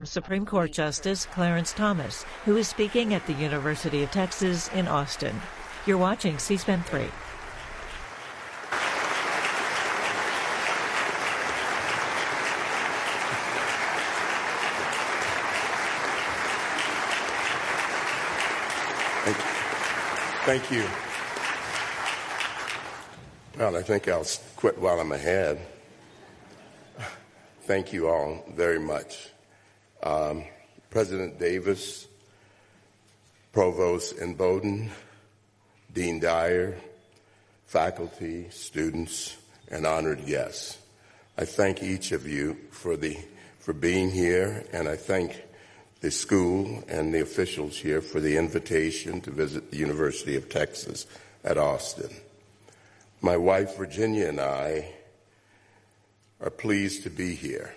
Supreme Court Justice Clarence Thomas, who is speaking at the University of Texas in Austin. You're watching C-SPAN 3. Thank you. Well, I think I'll quit while I'm ahead. Thank you all very much. President Davis, Provost Bowden, Dean Dyer, faculty, students, and honored guests. I thank each of you for being here, and I thank the school and the officials here for the invitation to visit the University of Texas at Austin. My wife, Virginia, and I are pleased to be here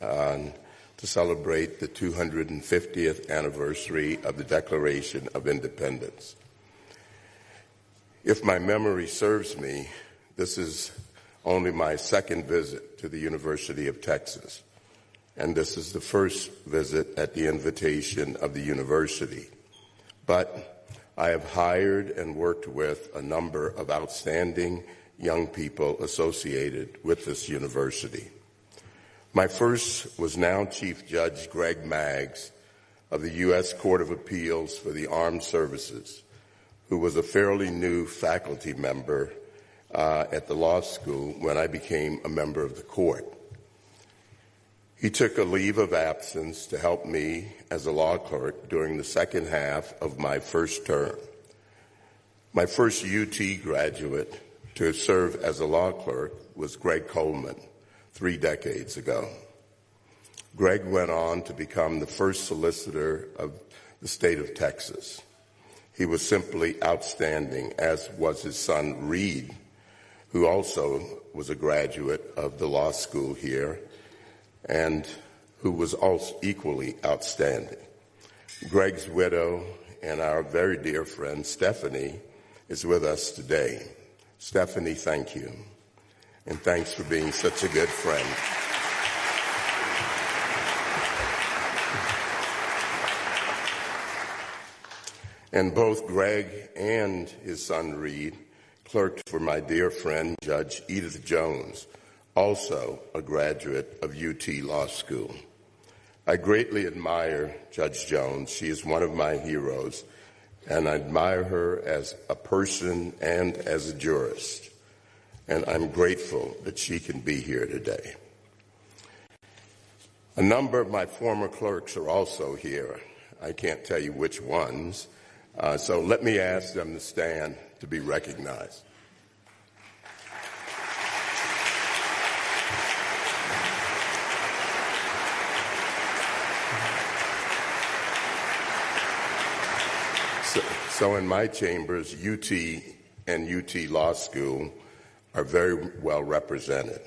to celebrate the 250th anniversary of the Declaration of Independence. If my memory serves me, this is only my second visit to the University of Texas, and this is the first visit at the invitation of the university. But I have hired and worked with a number of outstanding young people associated with this university. My first was now Chief Judge Greg Maggs of the U.S. Court of Appeals for the Armed Services, who was a fairly new faculty member at the law school when I became a member of the court. He took a leave of absence to help me as a law clerk during the second half of my first term. My first UT graduate to serve as a law clerk was Greg Coleman 3 decades ago. Greg went on to become the first solicitor of the state of Texas. He was simply outstanding, as was his son Reed, who also was a graduate of the law school here and who was also equally outstanding. Greg's widow and our very dear friend Stephanie is with us today. Stephanie, thank you. And thanks for being such a good friend. And both Greg and his son Reed clerked for my dear friend Judge Edith Jones, also a graduate of UT Law School. I greatly admire Judge Jones. She is one of my heroes, and I admire her as a person and as a jurist. And I'm grateful that she can be here today. A number of my former clerks are also here. I can't tell you which ones, so let me ask them to stand to be recognized. So in my chambers, UT and UT Law School are very well represented.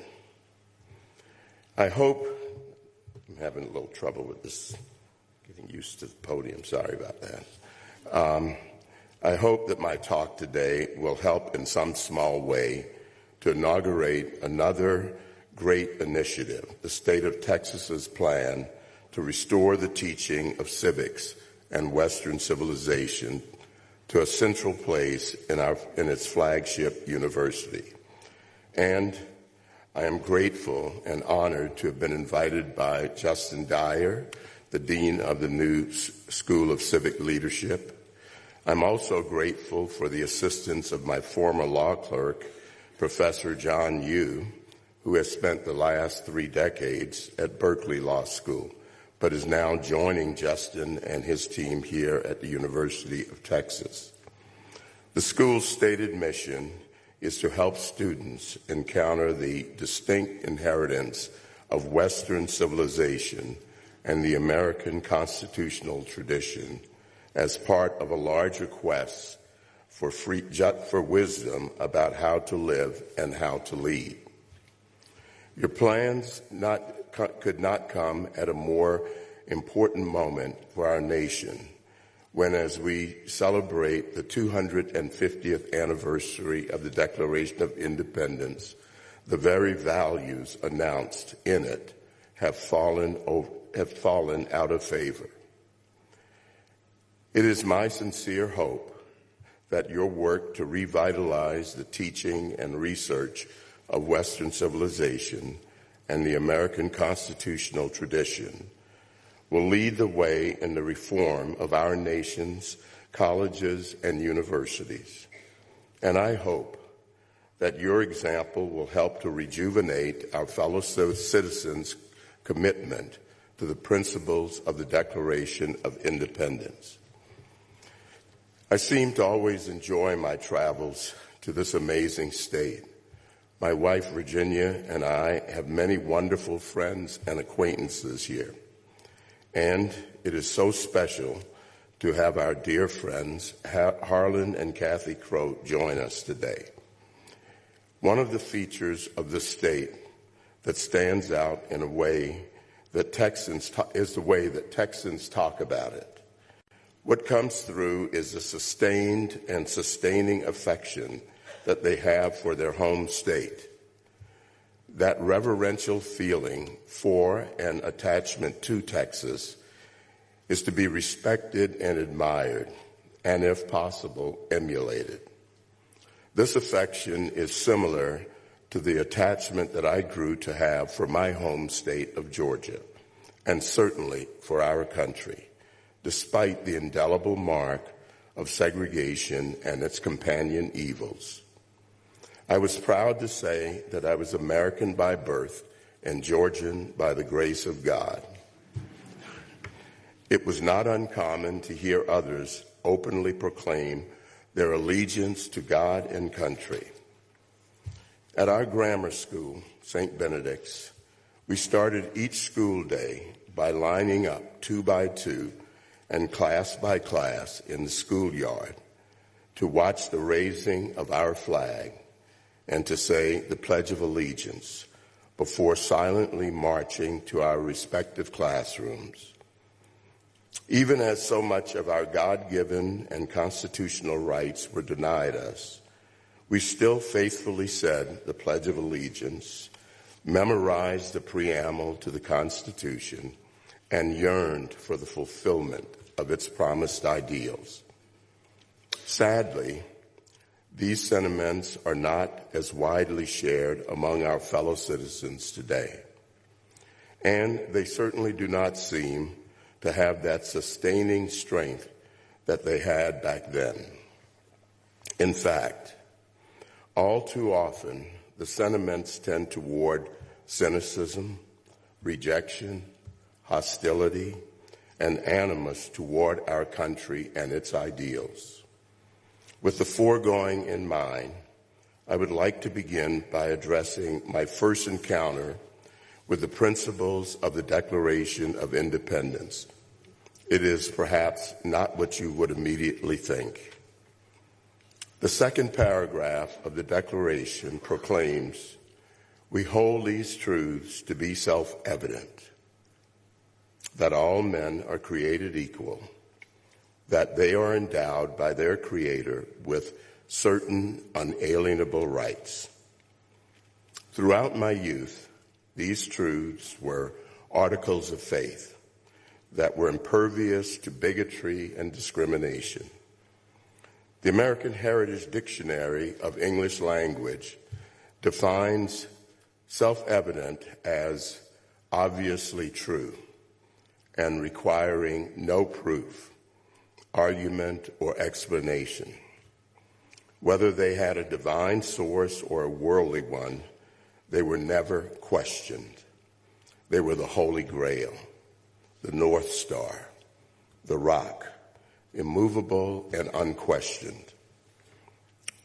I hope, I'm having a little trouble with this, getting used to the podium, sorry about that. I hope that my talk today will help in some small way to inaugurate another great initiative, the state of Texas's plan to restore the teaching of civics and Western civilization to a central place in its flagship university. And I am grateful and honored to have been invited by Justin Dyer, the Dean of the new School of Civic Leadership. I'm also grateful for the assistance of my former law clerk, Professor John Yu, who has spent the last 3 decades at Berkeley Law School, but is now joining Justin and his team here at the University of Texas. The school's stated mission is to help students encounter the distinct inheritance of Western civilization and the American constitutional tradition as part of a larger quest for wisdom about how to live and how to lead. Your plans could not come at a more important moment for our nation when, as we celebrate the 250th anniversary of the Declaration of Independence, the very values announced in it have fallen have fallen out of favor. It is my sincere hope that your work to revitalize the teaching and research of Western civilization and the American constitutional tradition will lead the way in the reform of our nation's colleges and universities. And I hope that your example will help to rejuvenate our fellow citizens' commitment to the principles of the Declaration of Independence. I seem to always enjoy my travels to this amazing state. My wife, Virginia, and I have many wonderful friends and acquaintances here. And it is so special to have our dear friends, Harlan and Kathy Croat, join us today. One of the features of the state that stands out in a way that is the way that Texans talk about it. What comes through is a sustained and sustaining affection that they have for their home state. That reverential feeling for and attachment to Texas is to be respected and admired, and if possible, emulated. This affection is similar to the attachment that I grew to have for my home state of Georgia, and certainly for our country, despite the indelible mark of segregation and its companion evils. I was proud to say that I was American by birth and Georgian by the grace of God. It was not uncommon to hear others openly proclaim their allegiance to God and country. At our grammar school, St. Benedict's, we started each school day by lining up 2 by 2 and class by class in the schoolyard to watch the raising of our flag and to say the Pledge of Allegiance before silently marching to our respective classrooms. Even as so much of our God-given and constitutional rights were denied us, we still faithfully said the Pledge of Allegiance, memorized the preamble to the Constitution, and yearned for the fulfillment of its promised ideals. Sadly, these sentiments are not as widely shared among our fellow citizens today, and they certainly do not seem to have that sustaining strength that they had back then. In fact, all too often, the sentiments tend toward cynicism, rejection, hostility, and animus toward our country and its ideals. With the foregoing in mind, I would like to begin by addressing my first encounter with the principles of the Declaration of Independence. It is perhaps not what you would immediately think. The second paragraph of the Declaration proclaims, "We hold these truths to be self-evident, that all men are created equal, that they are endowed by their Creator with certain unalienable rights." Throughout my youth, these truths were articles of faith that were impervious to bigotry and discrimination. The American Heritage Dictionary of English Language defines self-evident as obviously true and requiring no proof, argument, or explanation. Whether they had a divine source or a worldly one, they were never questioned. They were the Holy Grail, the North Star, the rock, immovable and unquestioned.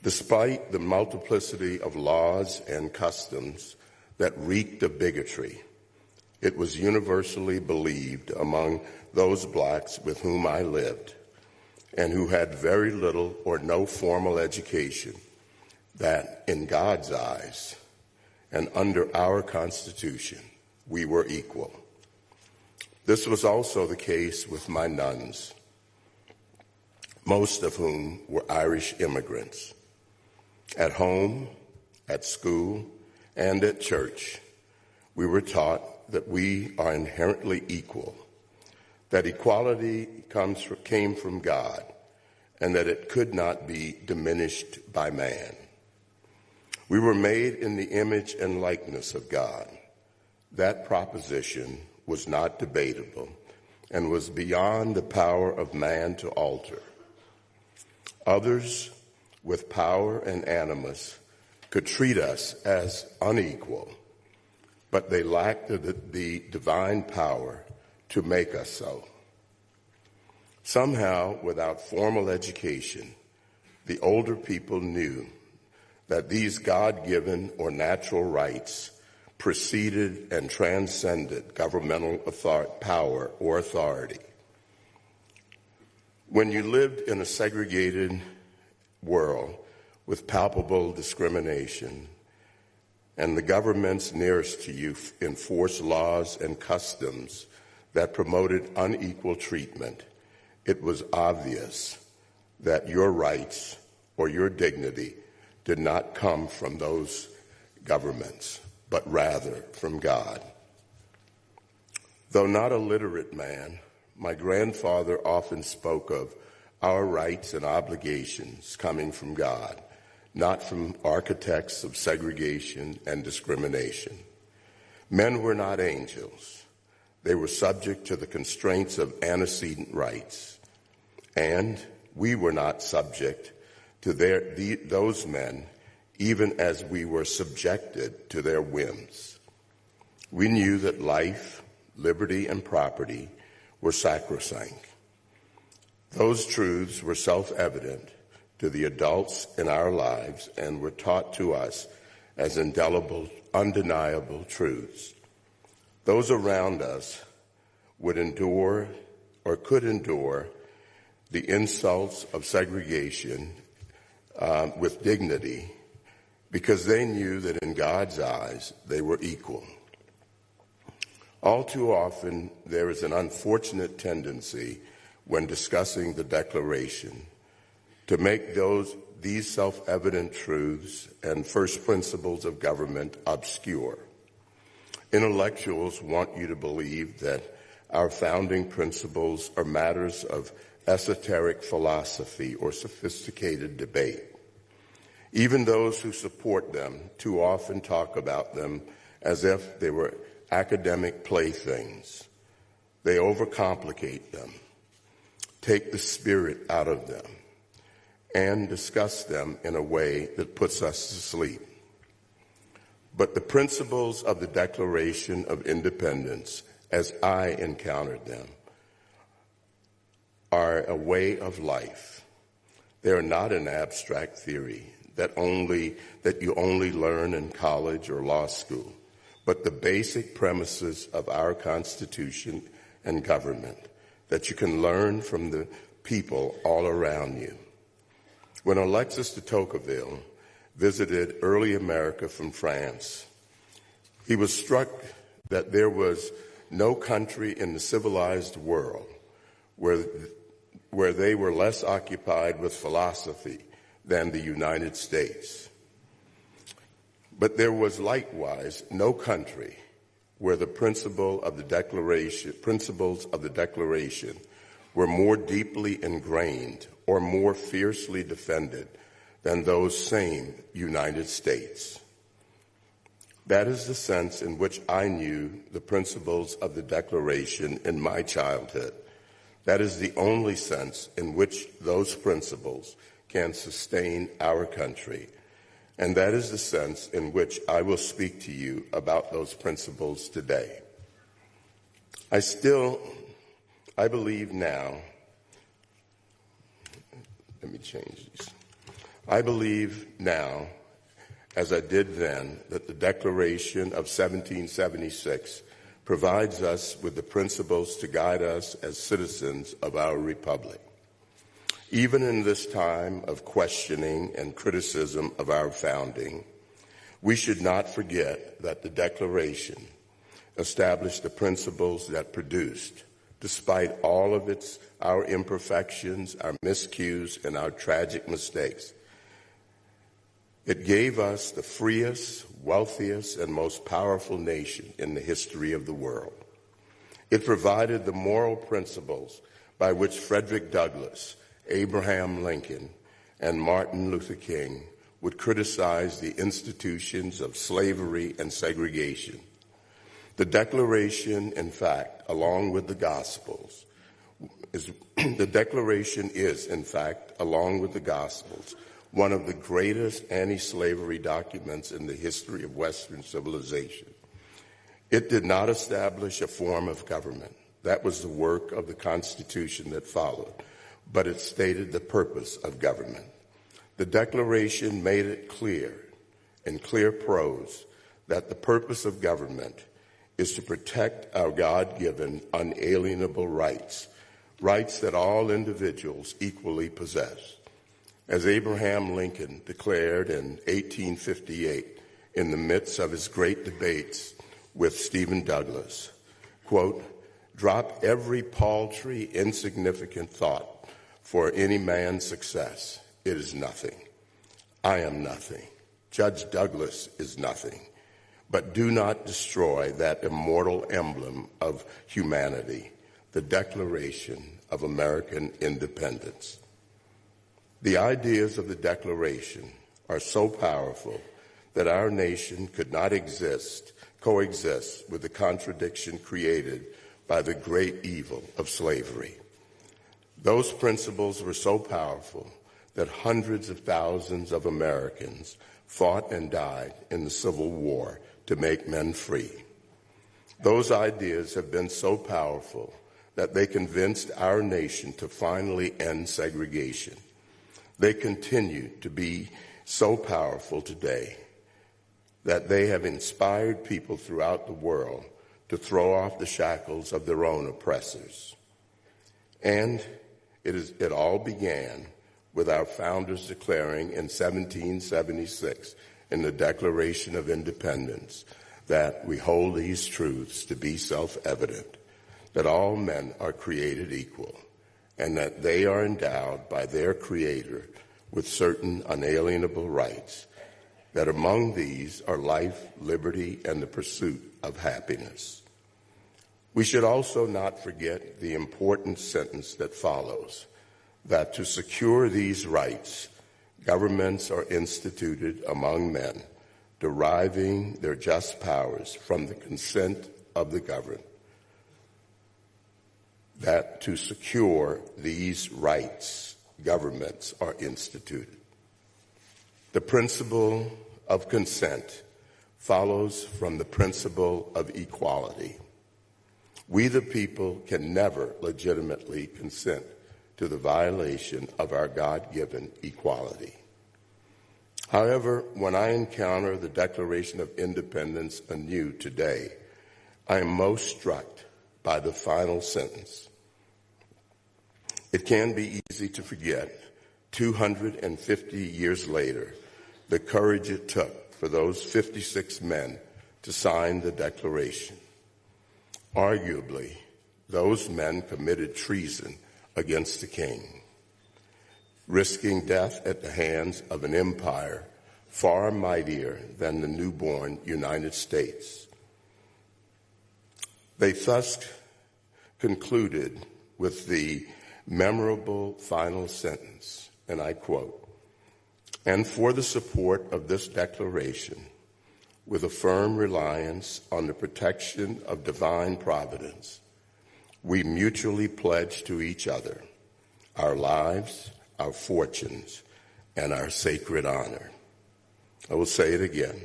Despite the multiplicity of laws and customs that reeked of bigotry, it was universally believed among those blacks with whom I lived and who had very little or no formal education that in God's eyes and under our Constitution, we were equal. This was also the case with my nuns, most of whom were Irish immigrants. At home, at school, and at church, we were taught that we are inherently equal, that equality came from God, and that it could not be diminished by man. We were made in the image and likeness of God. That proposition was not debatable and was beyond the power of man to alter. Others with power and animus could treat us as unequal, but they lacked the divine power to make us so. Somehow, without formal education, the older people knew that these God-given or natural rights preceded and transcended governmental power or authority. When you lived in a segregated world with palpable discrimination, and the governments nearest to you enforced laws and customs that promoted unequal treatment, it was obvious that your rights or your dignity did not come from those governments, but rather from God. Though not a literate man, my grandfather often spoke of our rights and obligations coming from God, not from architects of segregation and discrimination. Men were not angels. They were subject to the constraints of antecedent rights, and we were not subject to those men, even as we were subjected to their whims. We knew that life, liberty, and property were sacrosanct. Those truths were self-evident to the adults in our lives and were taught to us as indelible, undeniable truths. Those around us would endure or could endure the insults of segregation with dignity because they knew that in God's eyes they were equal. All too often, there is an unfortunate tendency when discussing the Declaration to make these self-evident truths and first principles of government obscure. Intellectuals want you to believe that our founding principles are matters of esoteric philosophy or sophisticated debate. Even those who support them too often talk about them as if they were academic playthings. They overcomplicate them, take the spirit out of them, and discuss them in a way that puts us to sleep. But the principles of the Declaration of Independence, as I encountered them, are a way of life. They are not an abstract theory that you only learn in college or law school, but the basic premises of our Constitution and government that you can learn from the people all around you. When Alexis de Tocqueville visited early America from France, he was struck that there was no country in the civilized world where they were less occupied with philosophy than the United States. But there was likewise no country where the principles of the Declaration were more deeply ingrained or more fiercely defended than those same United States. That is the sense in which I knew the principles of the Declaration in my childhood. That is the only sense in which those principles can sustain our country. And that is the sense in which I will speak to you about those principles today. I believe now, let me change these. I believe now, as I did then, that the Declaration of 1776 provides us with the principles to guide us as citizens of our republic. Even in this time of questioning and criticism of our founding, we should not forget that the Declaration established the principles that produced, despite all of our imperfections, our miscues, and our tragic mistakes. It gave us the freest, wealthiest, and most powerful nation in the history of the world. It provided the moral principles by which Frederick Douglass, Abraham Lincoln, and Martin Luther King would criticize the institutions of slavery and segregation. The Declaration, in fact, along with the Gospels, is one of the greatest anti-slavery documents in the history of Western civilization. It did not establish a form of government. That was the work of the Constitution that followed, but it stated the purpose of government. The Declaration made it clear, in clear prose, that the purpose of government is to protect our God-given unalienable rights, rights that all individuals equally possess. As Abraham Lincoln declared in 1858 in the midst of his great debates with Stephen Douglas, quote, "Drop every paltry, insignificant thought for any man's success. It is nothing. I am nothing. Judge Douglas is nothing. But do not destroy that immortal emblem of humanity, the Declaration of American Independence." The ideas of the Declaration are so powerful that our nation could not coexist with the contradiction created by the great evil of slavery. Those principles were so powerful that hundreds of thousands of Americans fought and died in the Civil War to make men free. Those ideas have been so powerful that they convinced our nation to finally end segregation. They continue to be so powerful today that they have inspired people throughout the world to throw off the shackles of their own oppressors. And it all began with our founders declaring in 1776 in the Declaration of Independence that we hold these truths to be self-evident, that all men are created equal, and that they are endowed by their Creator with certain unalienable rights, that among these are life, liberty, and the pursuit of happiness. We should also not forget the important sentence that follows, that to secure these rights, governments are instituted among men, deriving their just powers from the consent of the governed. That to secure these rights, governments are instituted. The principle of consent follows from the principle of equality. We, the people, can never legitimately consent to the violation of our God-given equality. However, when I encounter the Declaration of Independence anew today, I am most struck by the final sentence. It can be easy to forget, 250 years later, the courage it took for those 56 men to sign the Declaration. Arguably, those men committed treason against the king, risking death at the hands of an empire far mightier than the newborn United States. They thus concluded with the memorable final sentence, and I quote, "And for the support of this declaration, with a firm reliance on the protection of divine providence, we mutually pledge to each other our lives, our fortunes, and our sacred honor." I will say it again.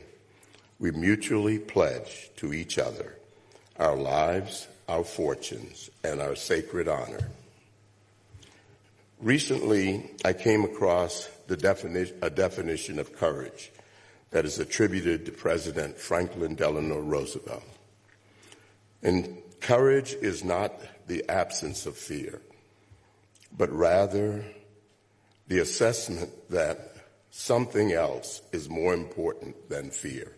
We mutually pledge to each other our lives, our fortunes, and our sacred honor. Recently, I came across a definition of courage that is attributed to President Franklin Delano Roosevelt. And courage is not the absence of fear, but rather the assessment that something else is more important than fear.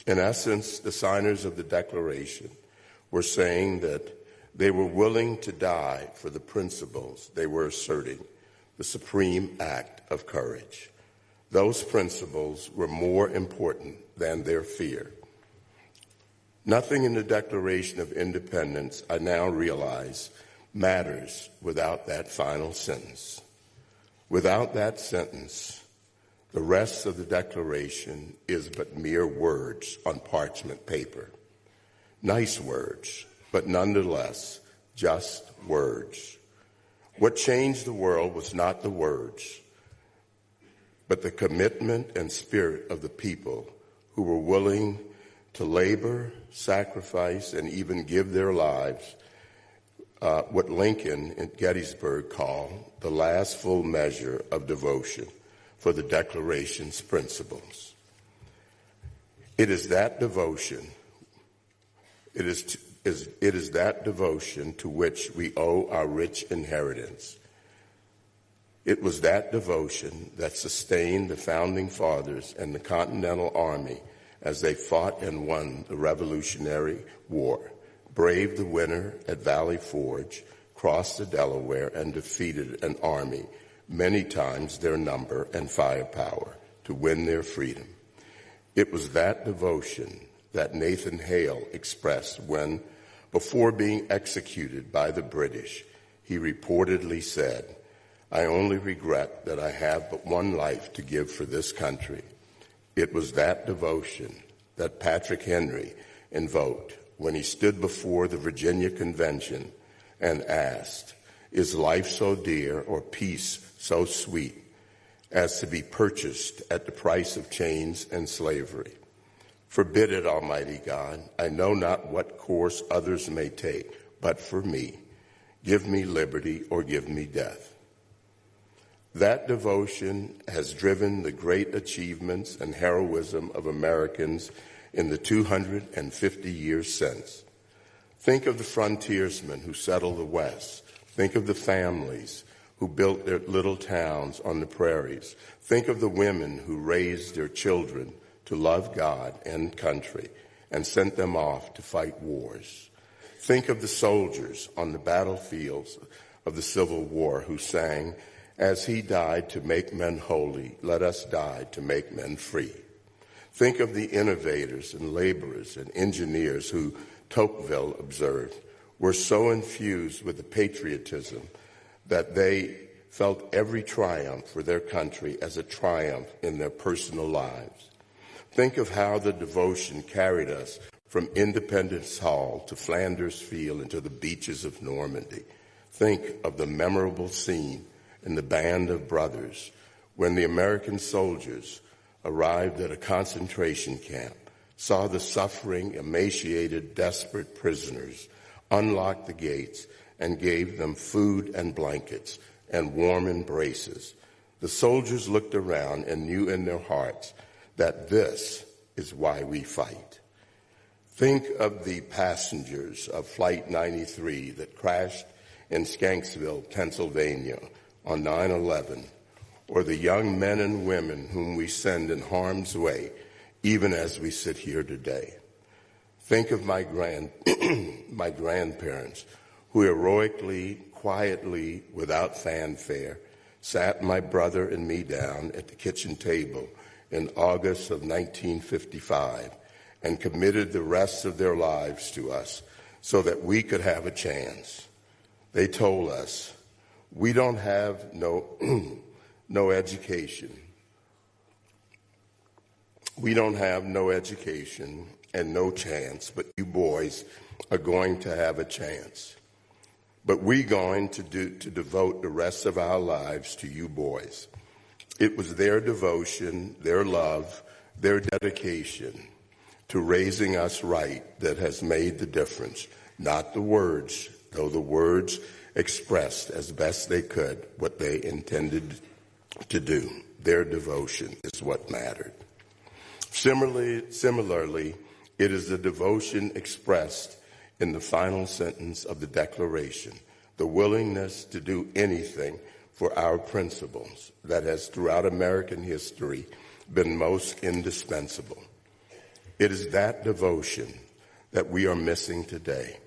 In essence, the signers of the Declaration were saying that they were willing to die for the principles they were asserting, the supreme act of courage. Those principles were more important than their fear. Nothing in the Declaration of Independence, I now realize, matters without that final sentence. Without that sentence, the rest of the Declaration is but mere words on parchment paper. Nice words, but nonetheless, just words. What changed the world was not the words, but the commitment and spirit of the people who were willing to labor, sacrifice, and even give their lives, what Lincoln at Gettysburg called the last full measure of devotion for the Declaration's principles. It is that devotion, it is that devotion to which we owe our rich inheritance. It was that devotion that sustained the Founding Fathers and the Continental Army as they fought and won the Revolutionary War, braved the winter at Valley Forge, crossed the Delaware, and defeated an army many times their number and firepower to win their freedom. It was that devotion that Nathan Hale expressed when, before being executed by the British, he reportedly said, "I only regret that I have but one life to give for this country." It was that devotion that Patrick Henry invoked when he stood before the Virginia Convention and asked, "Is life so dear or peace so sweet as to be purchased at the price of chains and slavery? Forbid it, Almighty God. I know not what course others may take, but for me, give me liberty or give me death." That devotion has driven the great achievements and heroism of Americans in the 250 years since. Think of the frontiersmen who settled the West. Think of the families who built their little towns on the prairies. Think of the women who raised their children to love God and country and sent them off to fight wars. Think of the soldiers on the battlefields of the Civil War who sang, "As he died to make men holy, let us die to make men free." Think of the innovators and laborers and engineers who, Tocqueville observed, were so infused with the patriotism that they felt every triumph for their country as a triumph in their personal lives. Think of how the devotion carried us from Independence Hall to Flanders Field and to the beaches of Normandy. Think of the memorable scene in the Band of Brothers when the American soldiers arrived at a concentration camp, saw the suffering, emaciated, desperate prisoners, unlocked the gates, and gave them food and blankets and warm embraces. The soldiers looked around and knew in their hearts that this is why we fight. Think of the passengers of Flight 93 that crashed in Shanksville, Pennsylvania on 9/11, or the young men and women whom we send in harm's way, even as we sit here today. Think of my grandparents who heroically, quietly, without fanfare, sat my brother and me down at the kitchen table in August of 1955 and committed the rest of their lives to us so that we could have a chance. They told us, "We don't have no education. We don't have no education and no chance, but you boys are going to have a chance. But we're going to devote the rest of our lives to you boys." It was their devotion, their love, their dedication to raising us right that has made the difference, not the words, though the words expressed as best they could what they intended to do. Their devotion is what mattered. Similarly, it is the devotion expressed in the final sentence of the Declaration, the willingness to do anything for our principles that has throughout American history been most indispensable. It is that devotion that we are missing today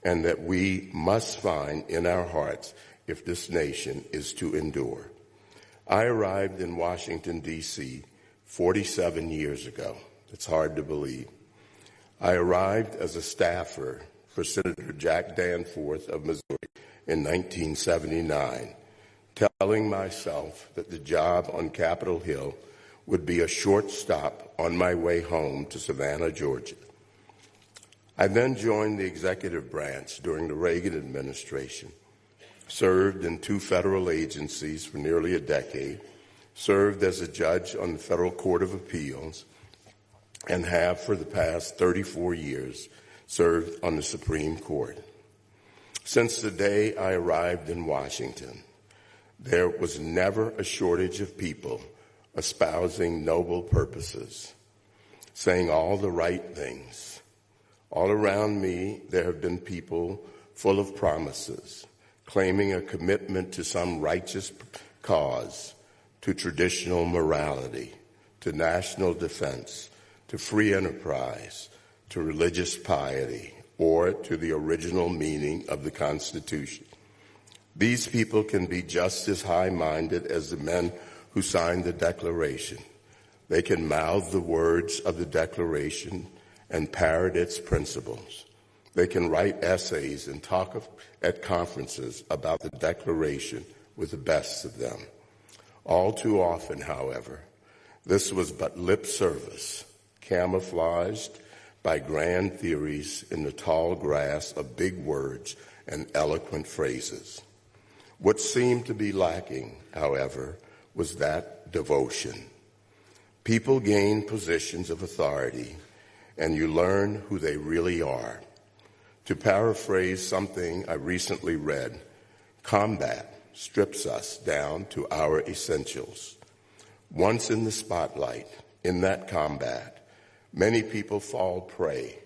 and that we must find in our hearts if this nation is to endure. I arrived in Washington, D.C. 47 years ago. It's hard to believe. I arrived as a staffer for Senator Jack Danforth of Missouri in 1979, telling myself that the job on Capitol Hill would be a short stop on my way home to Savannah, Georgia. I then joined the executive branch during the Reagan administration, served in 2 federal agencies for nearly a decade, served as a judge on the Federal Court of Appeals, and have for the past 34 years served on the Supreme Court. Since the day I arrived in Washington, there was never a shortage of people espousing noble purposes, saying all the right things. All around me, there have been people full of promises, claiming a commitment to some righteous cause, to traditional morality, to national defense, to free enterprise, to religious piety, or to the original meaning of the Constitution. These people can be just as high-minded as the men who signed the Declaration. They can mouth the words of the Declaration and parrot its principles. They can write essays and talk at conferences about the Declaration with the best of them. All too often, however, this was but lip service, camouflaged by grand theories in the tall grass of big words and eloquent phrases. What seemed to be lacking, however, was that devotion. People gain positions of authority, and you learn who they really are. To paraphrase something I recently read, combat strips us down to our essentials. Once in the spotlight, in that combat, many people fall prey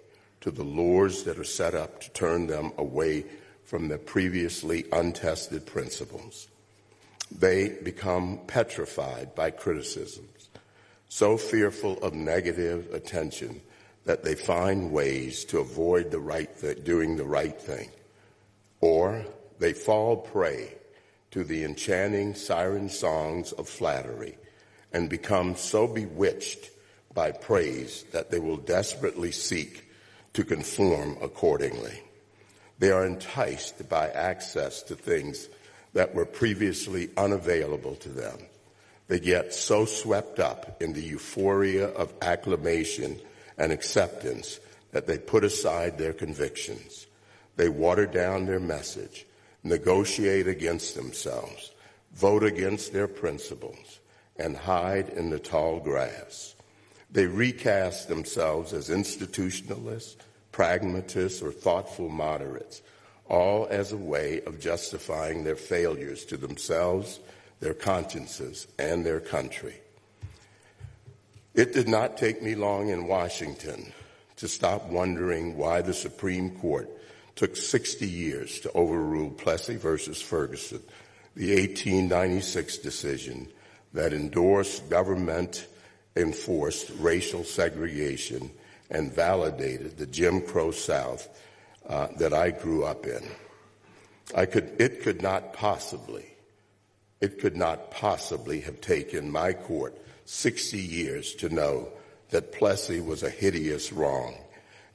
to the lures that are set up to turn them away from their previously untested principles. They become petrified by criticisms, so fearful of negative attention that they find ways to avoid doing the right thing. Or they fall prey to the enchanting siren songs of flattery and become so bewitched by praise that they will desperately seek to conform accordingly. They are enticed by access to things that were previously unavailable to them. They get so swept up in the euphoria of acclamation and acceptance that they put aside their convictions. They water down their message, negotiate against themselves, vote against their principles, and hide in the tall grass. They recast themselves as institutionalists, pragmatists, or thoughtful moderates, all as a way of justifying their failures to themselves, their consciences, and their country. It did not take me long in Washington to stop wondering why the Supreme Court took 60 years to overrule Plessy versus Ferguson, the 1896 decision that endorsed government-enforced racial segregation and validated the Jim Crow South that I grew up in. It could not possibly have taken my court 60 years to know that Plessy was a hideous wrong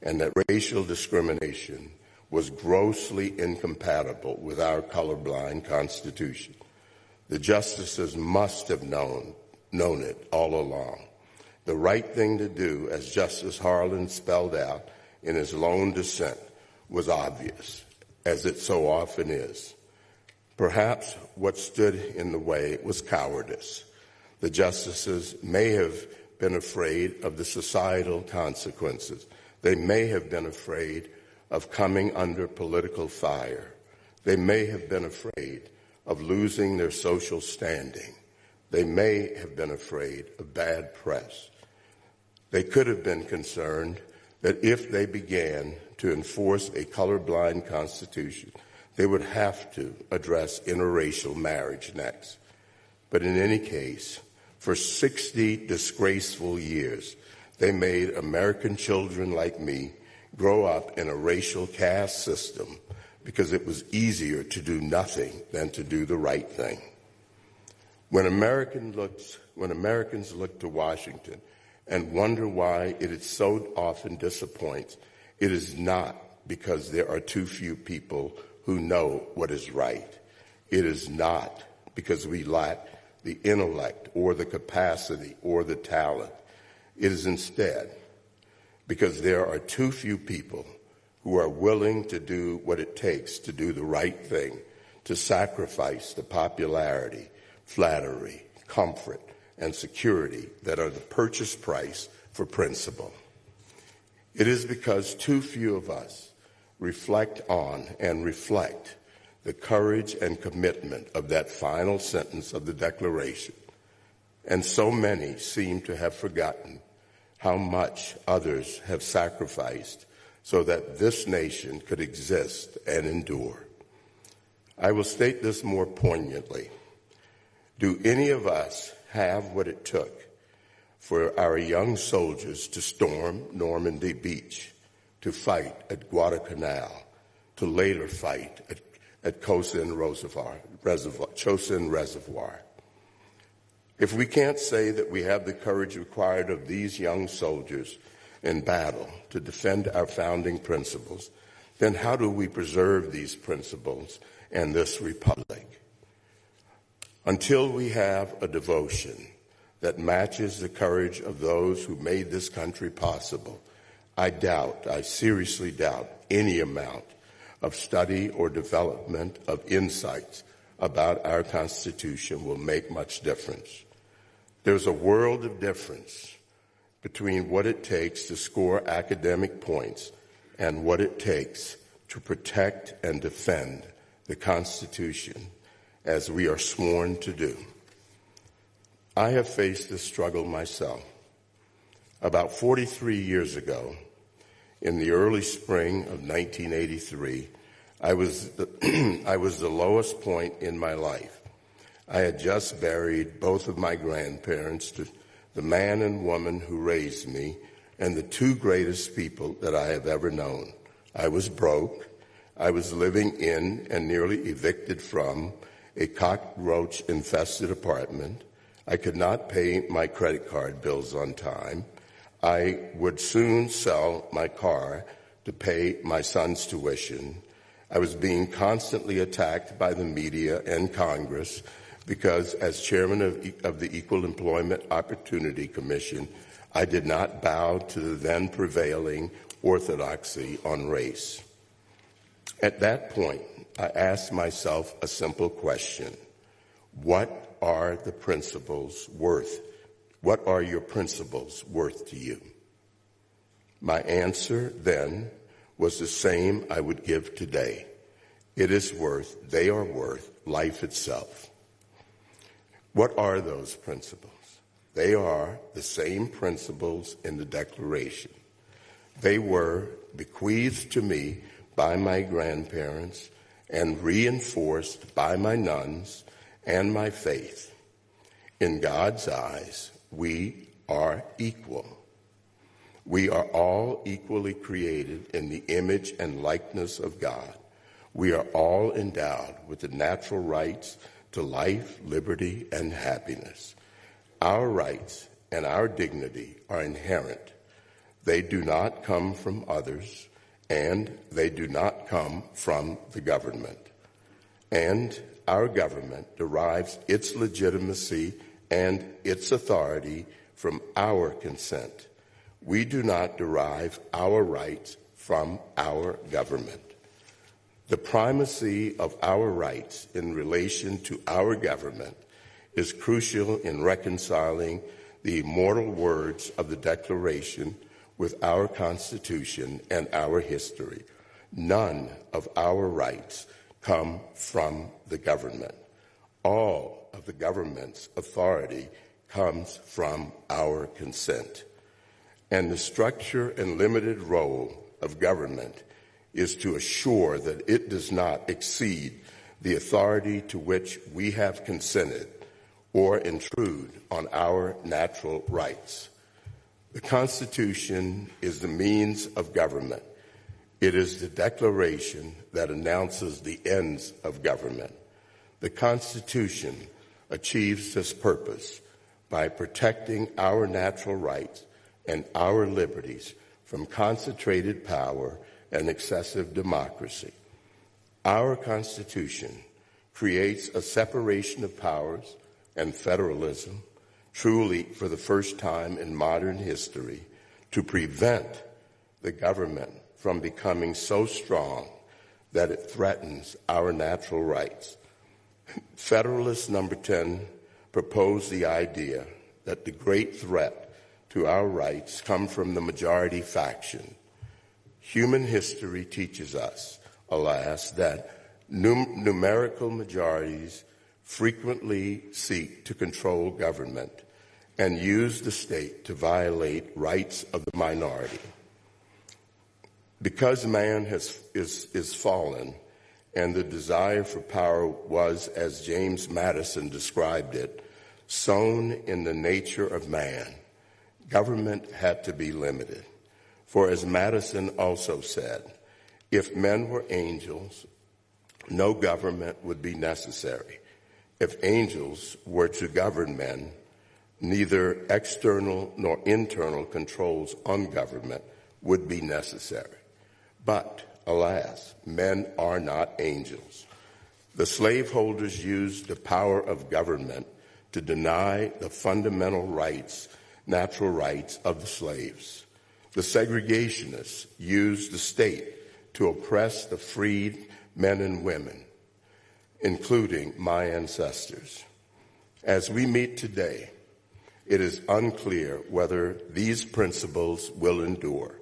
and that racial discrimination was grossly incompatible with our colorblind Constitution. The justices must have known it all along. The right thing to do, as Justice Harlan spelled out in his lone dissent, was obvious, as it so often is. Perhaps what stood in the way was cowardice. The justices may have been afraid of the societal consequences. They may have been afraid of coming under political fire. They may have been afraid of losing their social standing. They may have been afraid of bad press. They could have been concerned that if they began to enforce a colorblind Constitution, they would have to address interracial marriage next. But in any case, for 60 disgraceful years, they made American children like me grow up in a racial caste system because it was easier to do nothing than to do the right thing. When Americans look to Washington and wonder why it so often disappoints, it is not because there are too few people who know what is right. It is not because we lack the intellect or the capacity or the talent. It is instead because there are too few people who are willing to do what it takes to do the right thing, to sacrifice the popularity, flattery, comfort, and security that are the purchase price for principle. It is because too few of us reflect on and reflect the courage and commitment of that final sentence of the Declaration, and so many seem to have forgotten how much others have sacrificed so that this nation could exist and endure. I will state this more poignantly. Do any of us have what it took for our young soldiers to storm Normandy Beach, to fight at Guadalcanal, to later fight at Chosin Reservoir? If we can't say that we have the courage required of these young soldiers in battle to defend our founding principles, then how do we preserve these principles and this republic? Until we have a devotion that matches the courage of those who made this country possible, I seriously doubt any amount of study or development of insights about our Constitution will make much difference. There's a world of difference between what it takes to score academic points and what it takes to protect and defend the Constitution as we are sworn to do. I have faced this struggle myself. About 43 years ago, in the early spring of 1983, I was the lowest point in my life. I had just buried both of my grandparents, the man and woman who raised me, and the two greatest people that I have ever known. I was broke. I was living in and nearly evicted from a cockroach-infested apartment. I could not pay my credit card bills on time. I would soon sell my car to pay my son's tuition. I was being constantly attacked by the media and Congress because, as chairman of the Equal Employment Opportunity Commission, I did not bow to the then prevailing orthodoxy on race. At that point, I asked myself a simple question: what are the principles worth? What are your principles worth to you? My answer then was the same I would give today. They are worth life itself. What are those principles? They are the same principles in the Declaration. They were bequeathed to me by my grandparents and reinforced by my nuns and my faith. In God's eyes, we are equal. We are all equally created in the image and likeness of God. We are all endowed with the natural rights to life, liberty, and happiness. Our rights and our dignity are inherent. They do not come from others, and they do not come from the government. And our government derives its legitimacy and its authority from our consent. We do not derive our rights from our government. The primacy of our rights in relation to our government is crucial in reconciling the immortal words of the Declaration with our Constitution and our history. None of our rights come from the government. All of the government's authority comes from our consent. And the structure and limited role of government is to assure that it does not exceed the authority to which we have consented or intrude on our natural rights. The Constitution is the means of government. It is the declaration that announces the ends of government. The Constitution achieves this purpose by protecting our natural rights and our liberties from concentrated power and excessive democracy. Our Constitution creates a separation of powers and federalism, truly for the first time in modern history, to prevent the government from becoming so strong that it threatens our natural rights. Federalist number 10 proposed the idea that the great threat to our rights come from the majority faction. Human history teaches us, alas, that numerical majorities frequently seek to control government and use the state to violate rights of the minority. Because man is fallen, and the desire for power was, as James Madison described it, sown in the nature of man, government had to be limited. For as Madison also said, if men were angels, no government would be necessary. If angels were to govern men, neither external nor internal controls on government would be necessary. But, alas, men are not angels. The slaveholders used the power of government to deny the fundamental rights, natural rights of the slaves. The segregationists used the state to oppress the freed men and women, including my ancestors. As we meet today, it is unclear whether these principles will endure.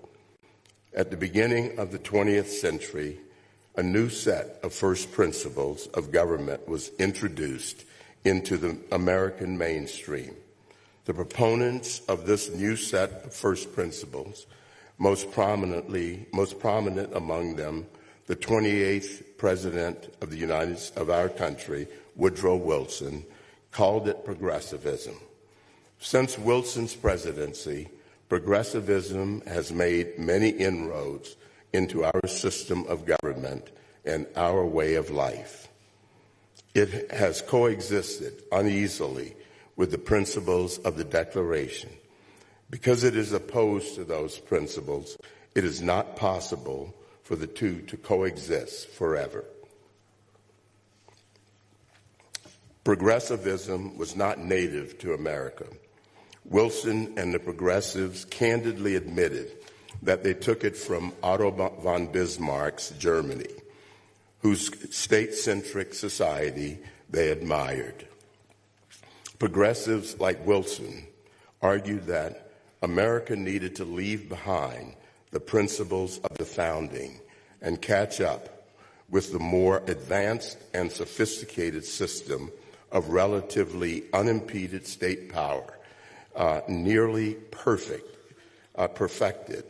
At the beginning of the 20th century, a new set of first principles of government was introduced into the American mainstream. The proponents of this new set of first principles, most prominent among them, the 28th President of our country, Woodrow Wilson, called it progressivism. Since Wilson's presidency, progressivism has made many inroads into our system of government and our way of life. It has coexisted uneasily with the principles of the Declaration. Because it is opposed to those principles, it is not possible for the two to coexist forever. Progressivism was not native to America. Wilson and the progressives candidly admitted that they took it from Otto von Bismarck's Germany, whose state-centric society they admired. Progressives like Wilson argued that America needed to leave behind the principles of the founding and catch up with the more advanced and sophisticated system of relatively unimpeded state power, nearly perfected.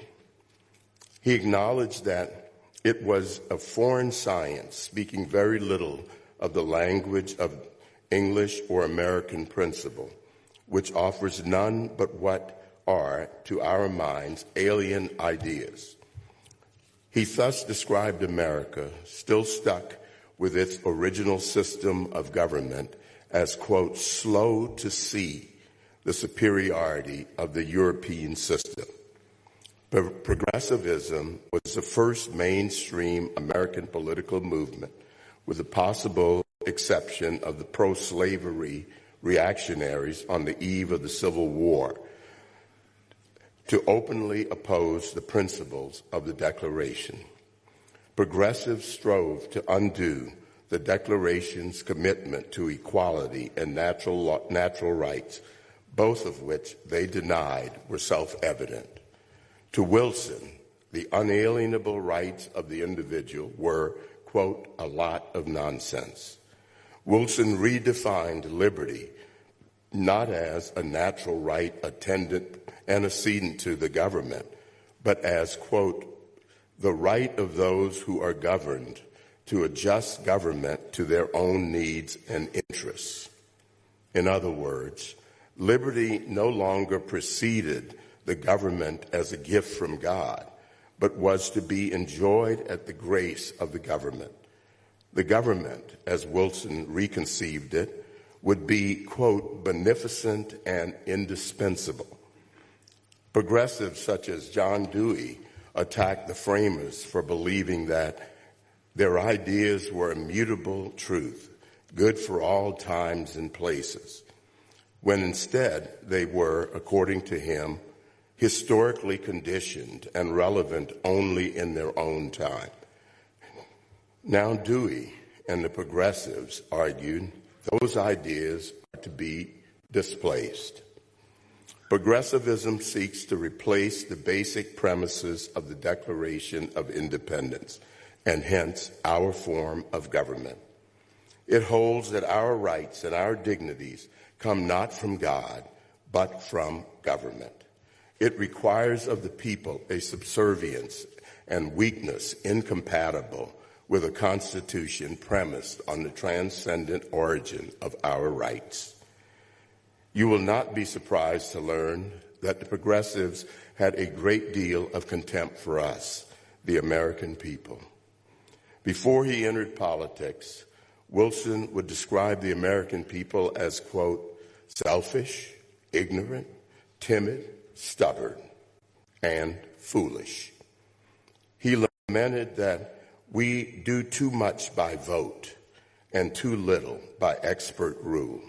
He acknowledged that it was a foreign science, speaking very little of the language of English or American principle, which offers none but what are, to our minds, alien ideas. He thus described America, still stuck with its original system of government, as, quote, slow to see the superiority of the European system. Progressivism was the first mainstream American political movement, with the possible exception of the pro-slavery reactionaries on the eve of the Civil War, to openly oppose the principles of the Declaration. Progressives strove to undo the Declaration's commitment to equality and natural rights, both of which they denied were self-evident. To Wilson, the unalienable rights of the individual were, quote, a lot of nonsense. Wilson redefined liberty not as a natural right antecedent to the government, but as, quote, the right of those who are governed to adjust government to their own needs and interests. In other words, liberty no longer preceded the government as a gift from God, but was to be enjoyed at the grace of the government. The government, as Wilson reconceived it, would be, quote, beneficent and indispensable. Progressives such as John Dewey attacked the framers for believing that their ideas were immutable truth, good for all times and places, when instead they were, according to him, historically conditioned and relevant only in their own time. Now Dewey and the progressives argued those ideas are to be displaced. Progressivism seeks to replace the basic premises of the Declaration of Independence, and hence our form of government. It holds that our rights and our dignities come not from God, but from government. It requires of the people a subservience and weakness incompatible with a constitution premised on the transcendent origin of our rights. You will not be surprised to learn that the progressives had a great deal of contempt for us, the American people. Before he entered politics, Wilson would describe the American people as, quote, selfish, ignorant, timid, stubborn, and foolish. He lamented that we do too much by vote and too little by expert rule.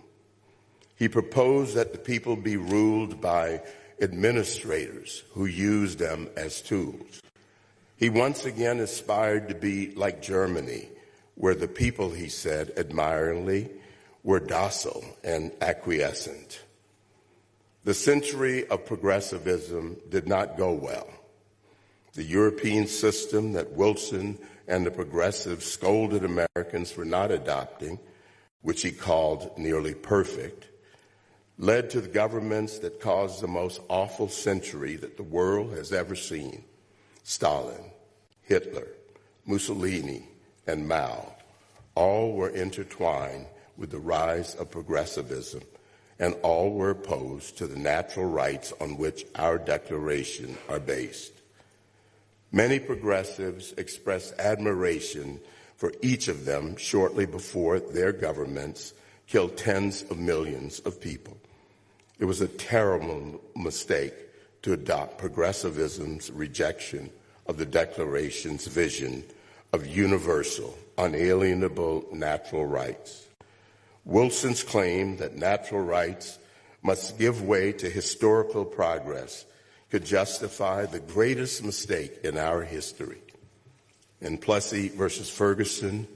He proposed that the people be ruled by administrators who use them as tools. He once again aspired to be like Germany, where the people, he said admiringly, were docile and acquiescent. The century of progressivism did not go well. The European system that Wilson and the progressives scolded Americans for not adopting, which he called nearly perfect, led to the governments that caused the most awful century that the world has ever seen. Stalin, Hitler, Mussolini, and Mao all were intertwined with the rise of progressivism, and all were opposed to the natural rights on which our Declaration are based. Many progressives expressed admiration for each of them shortly before their governments killed tens of millions of people. It was a terrible mistake to adopt progressivism's rejection of the Declaration's vision of universal, unalienable natural rights. Wilson's claim that natural rights must give way to historical progress could justify the greatest mistake in our history. In Plessy versus Ferguson,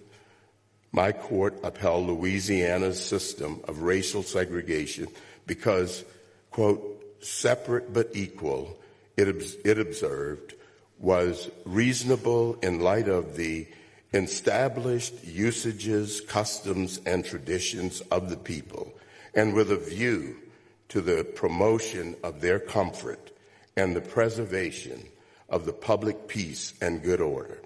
my court upheld Louisiana's system of racial segregation because, quote, separate but equal, it observed, was reasonable in light of the established usages, customs, and traditions of the people, and with a view to the promotion of their comfort and the preservation of the public peace and good order.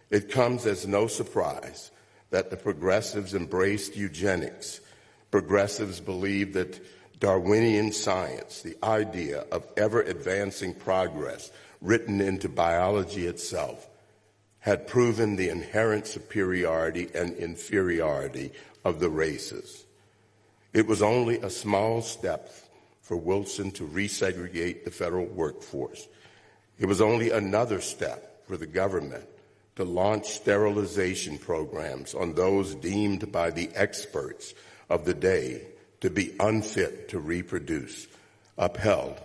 It comes as no surprise that the progressives embraced eugenics. Progressives believed that Darwinian science, the idea of ever-advancing progress written into biology itself, had proven the inherent superiority and inferiority of the races. It was only a small step for Wilson to resegregate the federal workforce. It was only another step for the government to launch sterilization programs on those deemed by the experts of the day to be unfit to reproduce, upheld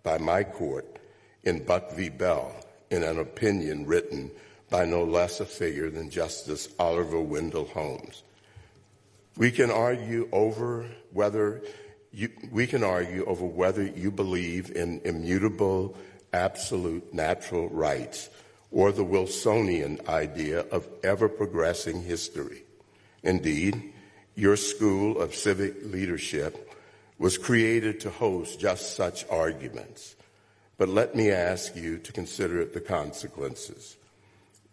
by my court in Buck v. Bell in an opinion written by no less a figure than Justice Oliver Wendell Holmes. We can argue over whether you believe in immutable, absolute natural rights or the Wilsonian idea of ever-progressing history. Indeed, your School of Civic Leadership was created to host just such arguments. But let me ask you to consider the consequences.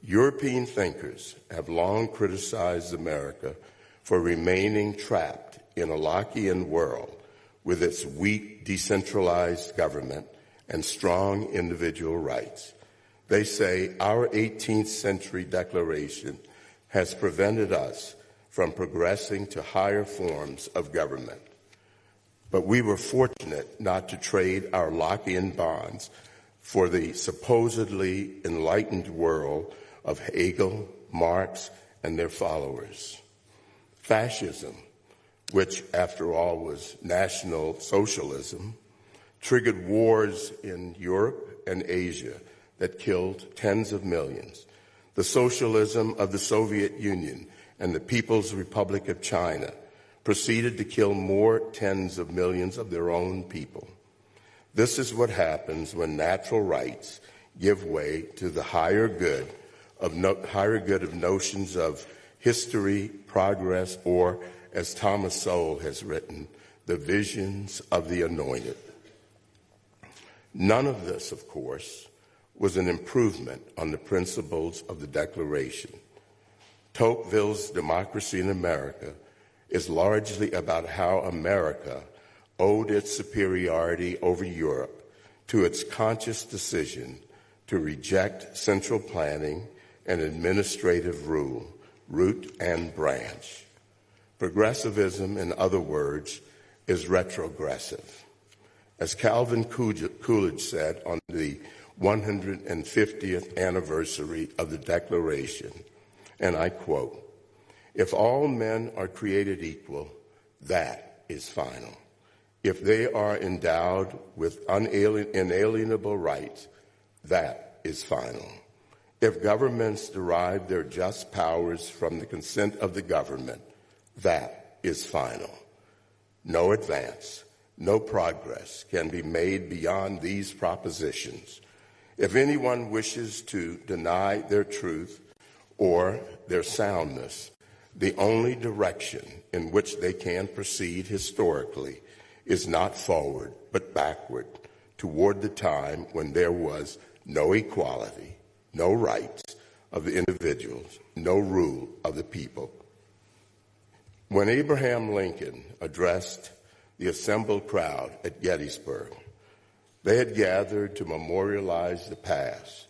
European thinkers have long criticized America for remaining trapped in a Lockean world with its weak, decentralized government and strong individual rights. They say our 18th century declaration has prevented us from progressing to higher forms of government. But we were fortunate not to trade our lock-in bonds for the supposedly enlightened world of Hegel, Marx, and their followers. Fascism, which after all was National Socialism, triggered wars in Europe and Asia that killed tens of millions. The socialism of the Soviet Union and the People's Republic of China proceeded to kill more tens of millions of their own people. This is what happens when natural rights give way to the higher good of notions of history, progress, or, as Thomas Sowell has written, the visions of the anointed. None of this, of course, was an improvement on the principles of the Declaration. Tocqueville's Democracy in America is largely about how America owed its superiority over Europe to its conscious decision to reject central planning and administrative rule, root and branch. Progressivism, in other words, is retrogressive. As Calvin Coolidge said on the 150th anniversary of the Declaration, and I quote, "If all men are created equal, that is final. If they are endowed with inalienable rights, that is final. If governments derive their just powers from the consent of the government, that is final. No advance, no progress can be made beyond these propositions. If anyone wishes to deny their truth or their soundness, the only direction in which they can proceed historically is not forward, but backward, toward the time when there was no equality, no rights of the individuals, no rule of the people." When Abraham Lincoln addressed the assembled crowd at Gettysburg, they had gathered to memorialize the past,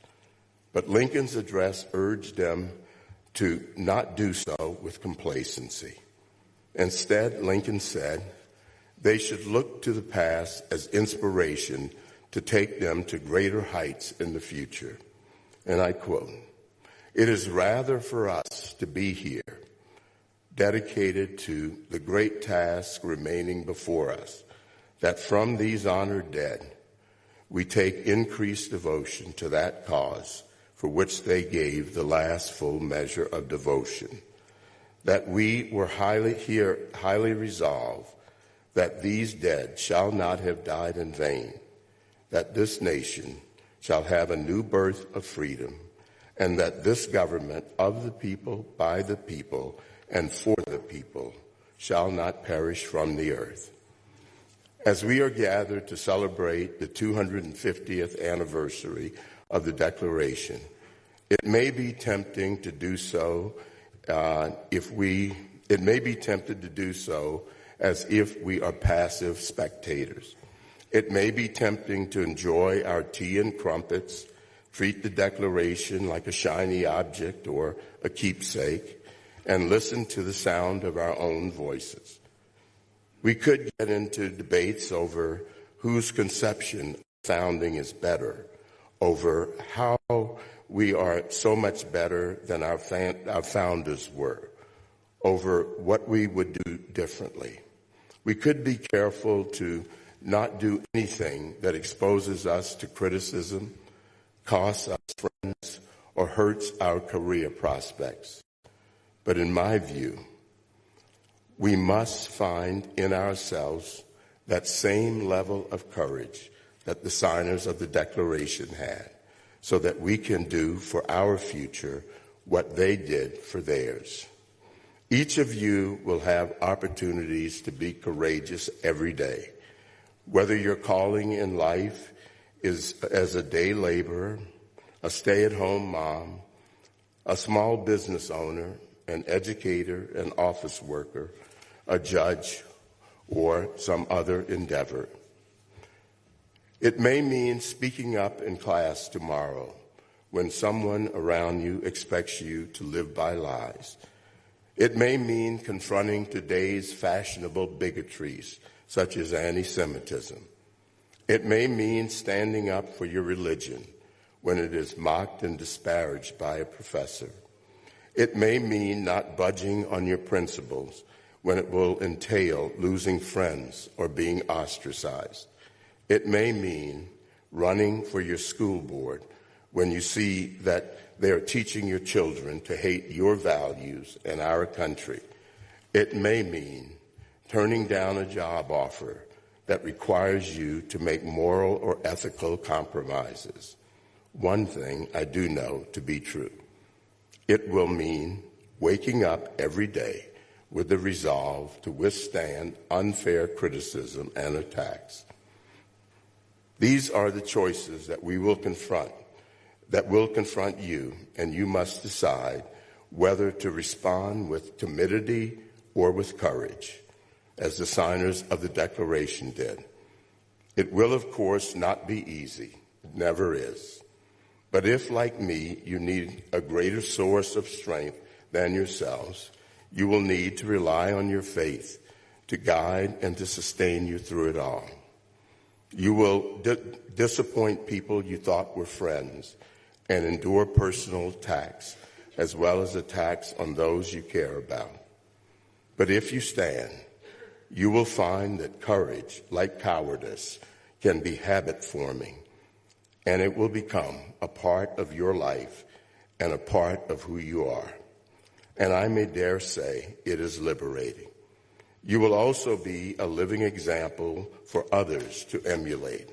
but Lincoln's address urged them to not do so with complacency. Instead, Lincoln said they should look to the past as inspiration to take them to greater heights in the future. And I quote, "It is rather for us to be here, dedicated to the great task remaining before us, that from these honored dead, we take increased devotion to that cause for which they gave the last full measure of devotion, that we were highly resolved that these dead shall not have died in vain, that this nation shall have a new birth of freedom, and that this government of the people, by the people, and for the people shall not perish from the earth." As we are gathered to celebrate the 250th anniversary of the Declaration, it may be tempting to do so as if we are passive spectators. It may be tempting to enjoy our tea and crumpets, treat the Declaration like a shiny object or a keepsake, and listen to the sound of our own voices. We could get into debates over whose conception of founding is better, over how we are so much better than our founders were, over what we would do differently. We could be careful to not do anything that exposes us to criticism, costs us friends, or hurts our career prospects. But in my view, we must find in ourselves that same level of courage that the signers of the Declaration had, so that we can do for our future what they did for theirs. Each of you will have opportunities to be courageous every day, whether your calling in life is as a day laborer, a stay-at-home mom, a small business owner, an educator, an office worker, a judge, or some other endeavor. It may mean speaking up in class tomorrow when someone around you expects you to live by lies. It may mean confronting today's fashionable bigotries, such as anti-Semitism. It may mean standing up for your religion when it is mocked and disparaged by a professor. It may mean not budging on your principles when it will entail losing friends or being ostracized. It may mean running for your school board when you see that they are teaching your children to hate your values and our country. It may mean turning down a job offer that requires you to make moral or ethical compromises. One thing I do know to be true. It will mean waking up every day with the resolve to withstand unfair criticism and attacks. These are the choices that we will confront, that will confront you, and you must decide whether to respond with timidity or with courage, as the signers of the Declaration did. It will, of course, not be easy. It never is. But if, like me, you need a greater source of strength than yourselves, you will need to rely on your faith to guide and to sustain you through it all. You will disappoint people you thought were friends and endure personal attacks, as well as attacks on those you care about. But if you stand, you will find that courage, like cowardice, can be habit-forming, and it will become a part of your life and a part of who you are. And I may dare say it is liberating. You will also be a living example for others to emulate.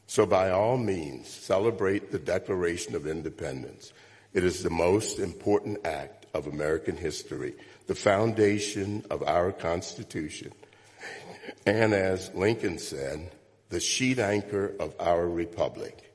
So by all means, celebrate the Declaration of Independence. It is the most important act of American history, the foundation of our Constitution, and as Lincoln said, the sheet anchor of our republic.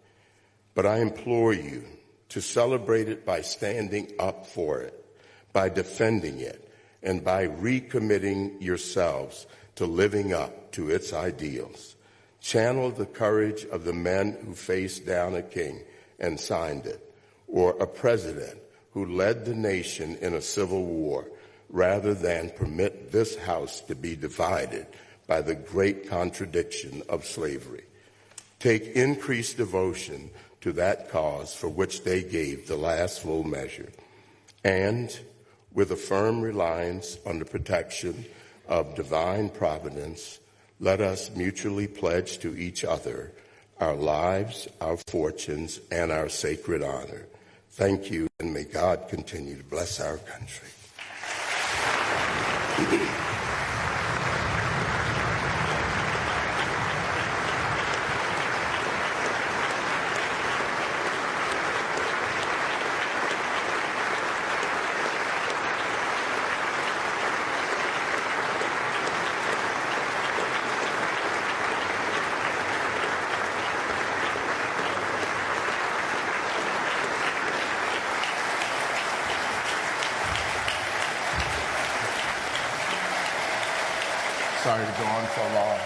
But I implore you to celebrate it by standing up for it, by defending it, and by recommitting yourselves to living up to its ideals. Channel the courage of the men who faced down a king and signed it, or a president who led the nation in a civil war, rather than permit this House to be divided by the great contradiction of slavery. Take increased devotion to that cause for which they gave the last full measure, and with a firm reliance on the protection of divine providence, let us mutually pledge to each other our lives, our fortunes, and our sacred honor. Thank you, and may God continue to bless our country. Sorry to go on so long.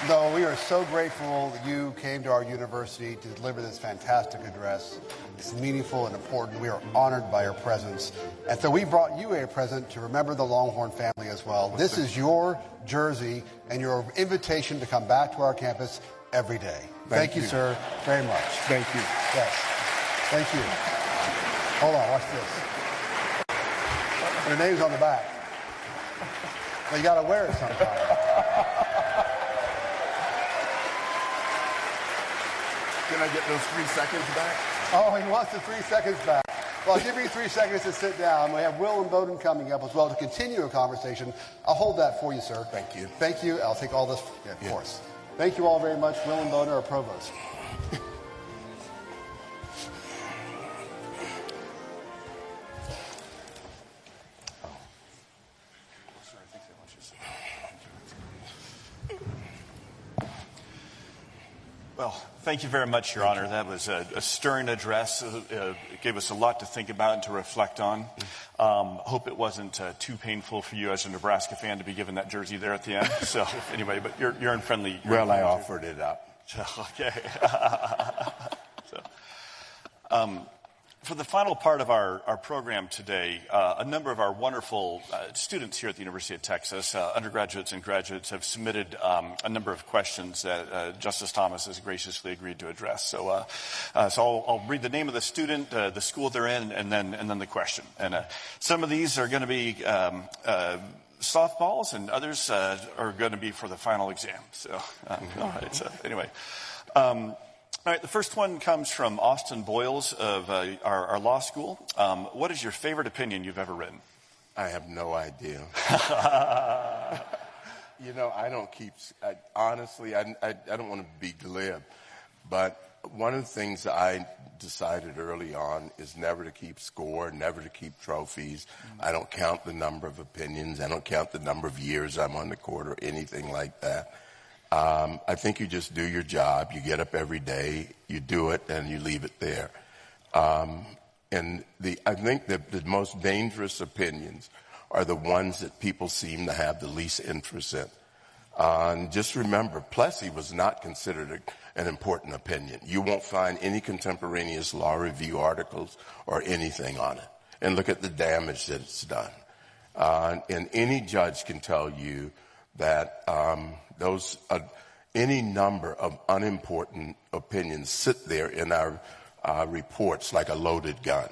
No, we are so grateful that you came to our university to deliver this fantastic address. It's meaningful and important. We are honored by your presence. And so we brought you a present to remember the Longhorn family as well. This is your jersey and your invitation to come back to our campus every day. Thank you, sir, very much. Thank you. Yes. Thank you. Hold on, watch this. Your name's on the back. Well, you got to wear it sometime. Can I get those 3 seconds back? Oh, he wants the 3 seconds back. Well, I'll give you 3 seconds to sit down. We have Will and Bowden coming up as well to continue a conversation. I'll hold that for you, sir. Thank you. Thank you. I'll take all this, of course. Thank you all very much. Will and Bowden, our provost. Well, thank you very much, Your Honor. That was a stirring address. It gave us a lot to think about and to reflect on. Hope it wasn't too painful for you as a Nebraska fan to be given that jersey there at the end. So anyway, but you're in friendly. Well, I offered it up. Okay. For the final part of our program today, a number of our wonderful students here at the University of Texas, undergraduates and graduates, have submitted a number of questions that Justice Thomas has graciously agreed to address. So I'll read the name of the student, the school they're in, and then the question. And some of these are going to be softballs, and others are going to be for the final exam. So, all right. So anyway. All right, the first one comes from Austin Boyles of our law school. What is your favorite opinion you've ever written? I have no idea. I don't keep, honestly, I don't want to be glib, but one of the things I decided early on is never to keep score, never to keep trophies. I don't count the number of opinions. I don't count the number of years I'm on the court or anything like that. I think you just do your job. You get up every day, you do it, and you leave it there. I think that the most dangerous opinions are the ones that people seem to have the least interest in. And just remember, Plessy was not considered an important opinion. You won't find any contemporaneous law review articles or anything on it. And look at the damage that it's done. And any judge can tell you that any number of unimportant opinions sit there in our reports like a loaded gun,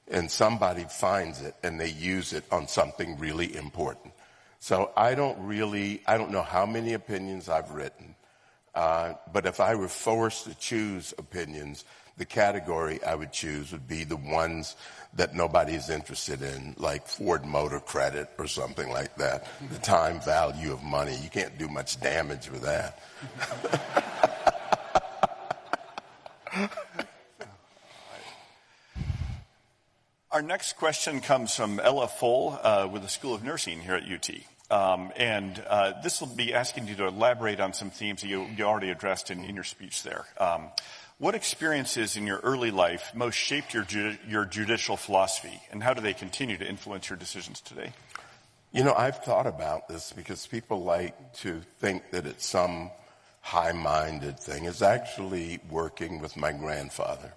and somebody finds it and they use it on something really important. So I don't know how many opinions I've written, but if I were forced to choose opinions, the category I would choose would be the ones that nobody's interested in, like Ford Motor Credit or something like that. The time value of money. You can't do much damage with that. Our next question comes from Ella Full with the School of Nursing here at UT. This will be asking you to elaborate on some themes that you already addressed in your speech there. What experiences in your early life most shaped your judicial philosophy, and how do they continue to influence your decisions today? I've thought about this because people like to think that it's some high-minded thing. It's actually working with my grandfather.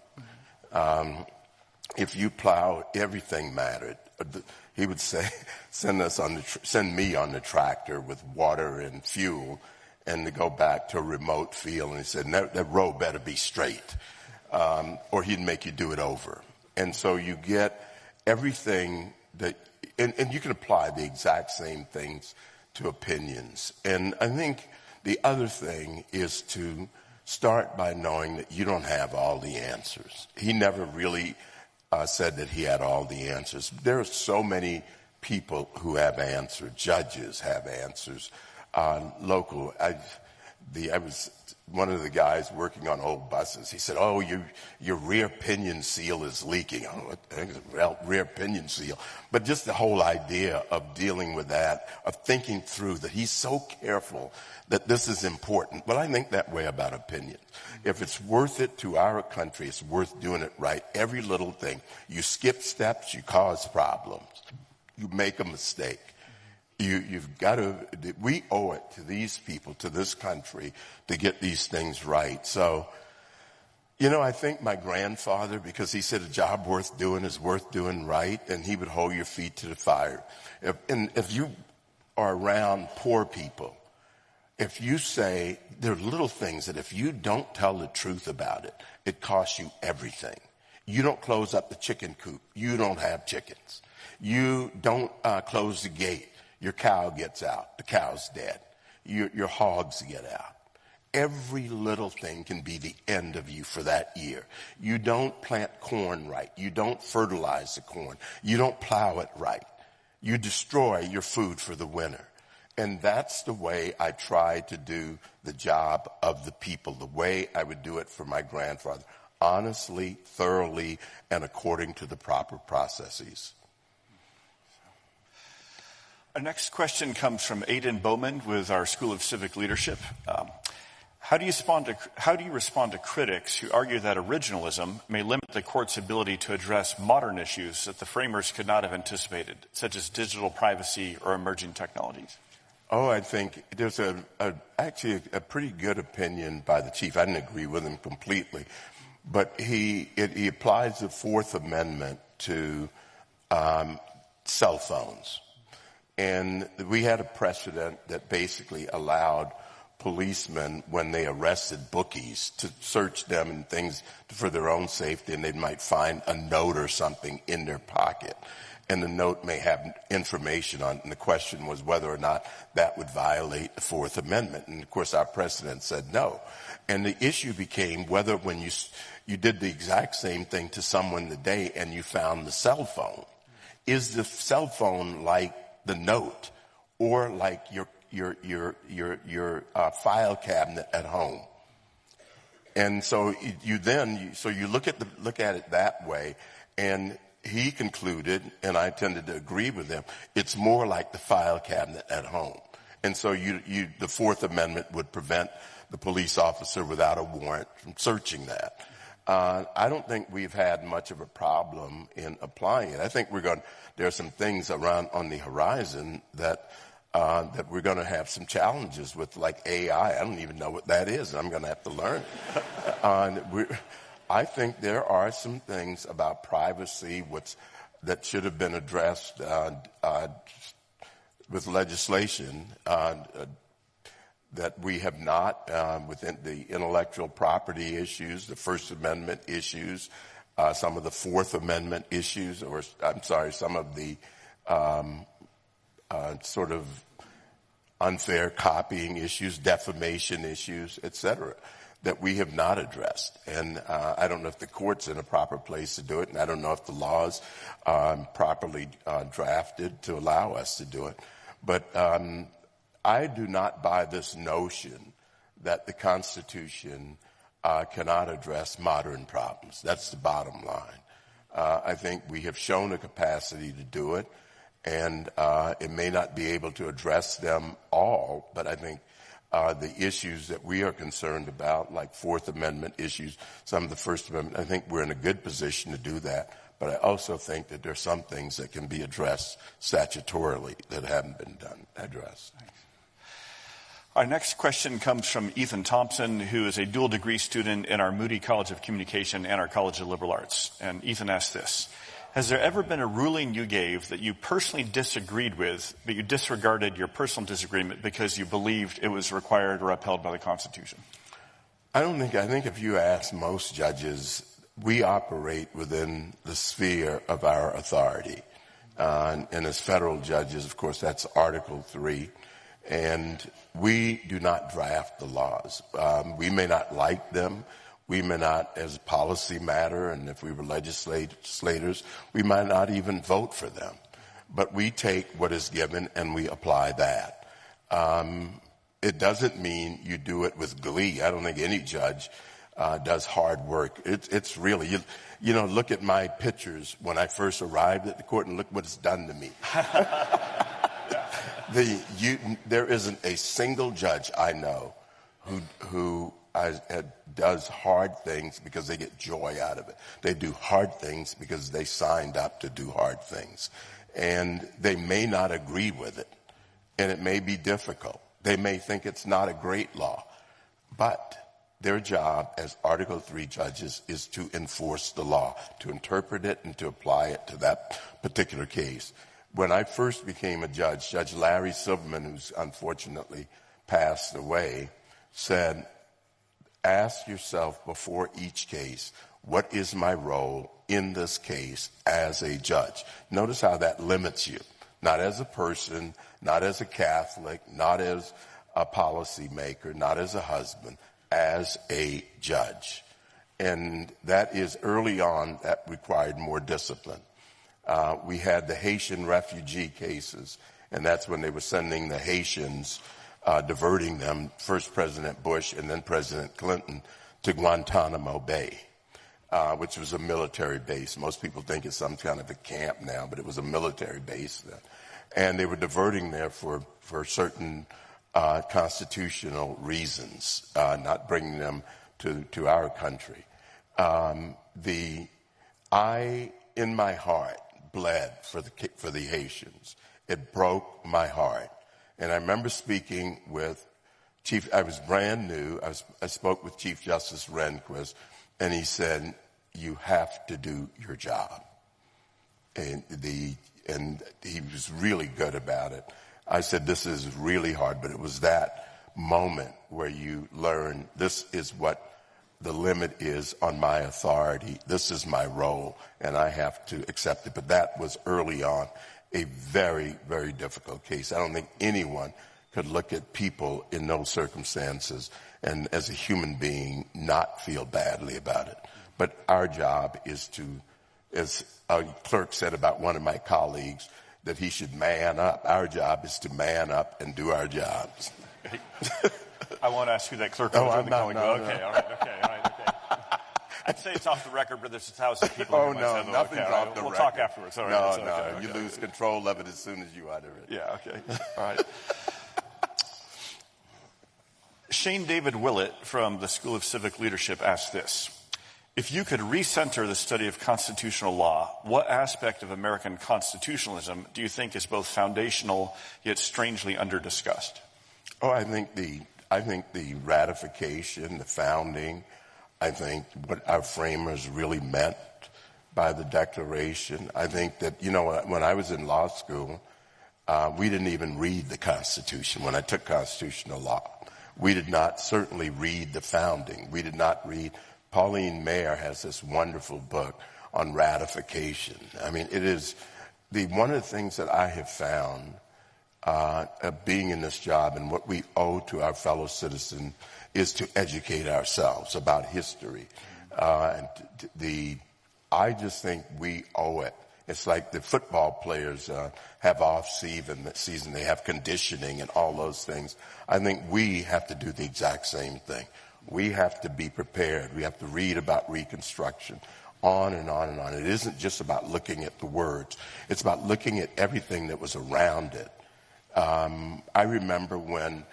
If you plow, everything mattered. He would say, send me on the tractor with water and fuel, and to go back to a remote field. And he said, that road better be straight, or he'd make you do it over. And so you get everything that, and you can apply the exact same things to opinions. And I think the other thing is to start by knowing that you don't have all the answers. He never really said that he had all the answers. There are so many people who have answers. Judges have answers. Local. I was one of the guys working on old buses. He said, "Oh, your rear pinion seal is leaking." Oh, what the heck is a rear pinion seal? But just the whole idea of dealing with that, of thinking through that, he's so careful that this is important. Well, I think that way about opinions. If it's worth it to our country, it's worth doing it right. Every little thing. You skip steps, you cause problems. You make a mistake. You've got to, we owe it to these people, to this country, to get these things right. So, I think my grandfather, because he said a job worth doing is worth doing right, and he would hold your feet to the fire. If you are around poor people, if you say, there are little things that if you don't tell the truth about it, it costs you everything. You don't close up the chicken coop. You don't have chickens. You don't close the gate. Your cow gets out. The cow's dead. Your hogs get out. Every little thing can be the end of you for that year. You don't plant corn right. You don't fertilize the corn. You don't plow it right. You destroy your food for the winter. And that's the way I try to do the job of the people, the way I would do it for my grandfather. Honestly, thoroughly, and according to the proper processes. Our next question comes from Aidan Bowman with our School of Civic Leadership. How do you respond to critics who argue that originalism may limit the court's ability to address modern issues that the framers could not have anticipated, such as digital privacy or emerging technologies? Oh, I think there's actually a pretty good opinion by the chief. I didn't agree with him completely, but he applies the Fourth Amendment to cell phones. And we had a precedent that basically allowed policemen, when they arrested bookies, to search them and things for their own safety, and they might find a note or something in their pocket. And the note may have information on it, and the question was whether or not that would violate the Fourth Amendment. And of course, our precedent said no. And the issue became whether when you did the exact same thing to someone today and you found the cell phone, is the cell phone like the note or like your file cabinet at home? And so you look at it that way, and he concluded, and I tended to agree with him, it's more like the file cabinet at home. And so the Fourth Amendment would prevent the police officer without a warrant from searching that. I don't think we've had much of a problem in applying it. I think there are some things around on the horizon that we're going to have some challenges with, like AI. I don't even know what that is. I'm going to have to learn it. I think there are some things about privacy that should have been addressed with legislation that we have not, within the intellectual property issues, the First Amendment issues, some of the Fourth Amendment issues, some of the sort of unfair copying issues, defamation issues, et cetera, that we have not addressed. And I don't know if the court's in a proper place to do it, and I don't know if the law's properly drafted to allow us to do it. But I do not buy this notion that the Constitution cannot address modern problems. That's the bottom line. I think we have shown a capacity to do it, and it may not be able to address them all, but I think the issues that we are concerned about, like Fourth Amendment issues, some of the First Amendment, I think we're in a good position to do that. But I also think that there are some things that can be addressed statutorily that haven't been addressed. Our next question comes from Ethan Thompson, who is a dual degree student in our Moody College of Communication and our College of Liberal Arts. And Ethan asked this: has there ever been a ruling you gave that you personally disagreed with, but you disregarded your personal disagreement because you believed it was required or upheld by the Constitution? I think if you ask most judges, we operate within the sphere of our authority. And as federal judges, of course, that's Article 3. And we do not draft the laws. We may not like them. We may not, as a policy matter, and if we were legislators, we might not even vote for them. But we take what is given and we apply that. It doesn't mean you do it with glee. I don't think any judge does hard work. It's really, look at my pictures when I first arrived at the court and look what it's done to me. There isn't a single judge I know who does hard things because they get joy out of it. They do hard things because they signed up to do hard things. And they may not agree with it, and it may be difficult. They may think it's not a great law, but their job as Article 3 judges is to enforce the law, to interpret it and to apply it to that particular case. When I first became a judge, Judge Larry Silverman, who's unfortunately passed away, said, ask yourself before each case, what is my role in this case as a judge? Notice how that limits you, not as a person, not as a Catholic, not as a policymaker, not as a husband, as a judge. And that is early on, that required more discipline. We had the Haitian refugee cases, and that's when they were sending the Haitians, diverting them, first President Bush and then President Clinton, to Guantanamo Bay, which was a military base. Most people think it's some kind of a camp now, but it was a military base then. And they were diverting there for certain constitutional reasons, not bringing them to our country. I, in my heart, bled for the Haitians. It broke my heart. And I remember speaking with I was brand new. I spoke with Chief Justice Rehnquist And he said, you have to do your job. And he was really good about it. I said, this is really hard, but it was that moment where you learn this is what the limit is on my authority. This is my role, and I have to accept it. But that was early on a very, very difficult case. I don't think anyone could look at people in those circumstances and as a human being not feel badly about it. But our job is to, as a clerk said about one of my colleagues, that he should man up. Our job is to man up and do our jobs. I won't ask who that clerk was. Oh, Okay, all right. I'd say it's off the record, but there's 1,000 people. Oh, no, nothing's off the record. We'll talk afterwards. All right, you lose control of it as soon as you utter it. Yeah, okay. All right. Shane David Willett from the School of Civic Leadership asked this. If you could recenter the study of constitutional law, what aspect of American constitutionalism do you think is both foundational yet strangely underdiscussed? Oh, I think the ratification, the founding, I think what our framers really meant by the Declaration. I think that, when I was in law school, we didn't even read the Constitution when I took constitutional law. We did not certainly read the founding. We did not read. Pauline Mayer has this wonderful book on ratification. I mean, it is one of the things that I have found being in this job and what we owe to our fellow citizens is to educate ourselves about history. I just think we owe it. It's like the football players have off-season, they have conditioning and all those things. I think we have to do the exact same thing. We have to be prepared. We have to read about Reconstruction, on and on and on. It isn't just about looking at the words. It's about looking at everything that was around it. I remember when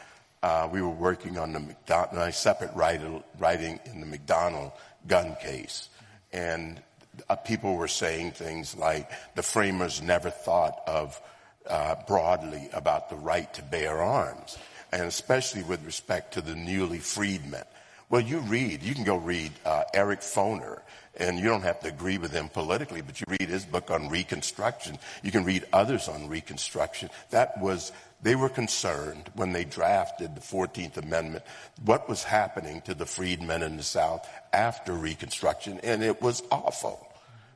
we were working on my separate writing in the McDonald gun case, and people were saying things like the framers never thought of broadly about the right to bear arms, and especially with respect to the newly freed men. Well, you can go read Eric Foner, and you don't have to agree with him politically, but you read his book on Reconstruction. You can read others on Reconstruction. They were concerned when they drafted the 14th Amendment, what was happening to the freedmen in the South after Reconstruction, and it was awful.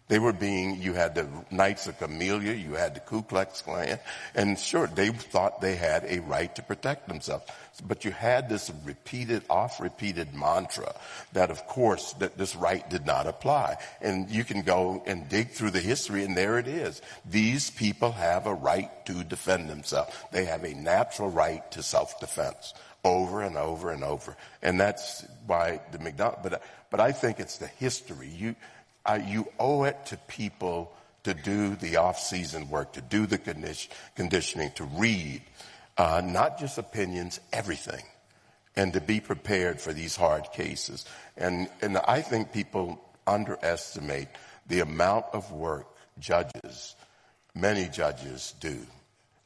You had the Knights of Camellia, you had the Ku Klux Klan, and sure, they thought they had a right to protect themselves. But you had this oft-repeated mantra that, of course, that this right did not apply. And you can go and dig through the history, and there it is. These people have a right to defend themselves. They have a natural right to self-defense over and over and over. And that's why the McDonald. But I think it's the history. You owe it to people to do the off-season work, to do the conditioning, to read, not just opinions, everything, and to be prepared for these hard cases. And I think people underestimate the amount of work many judges do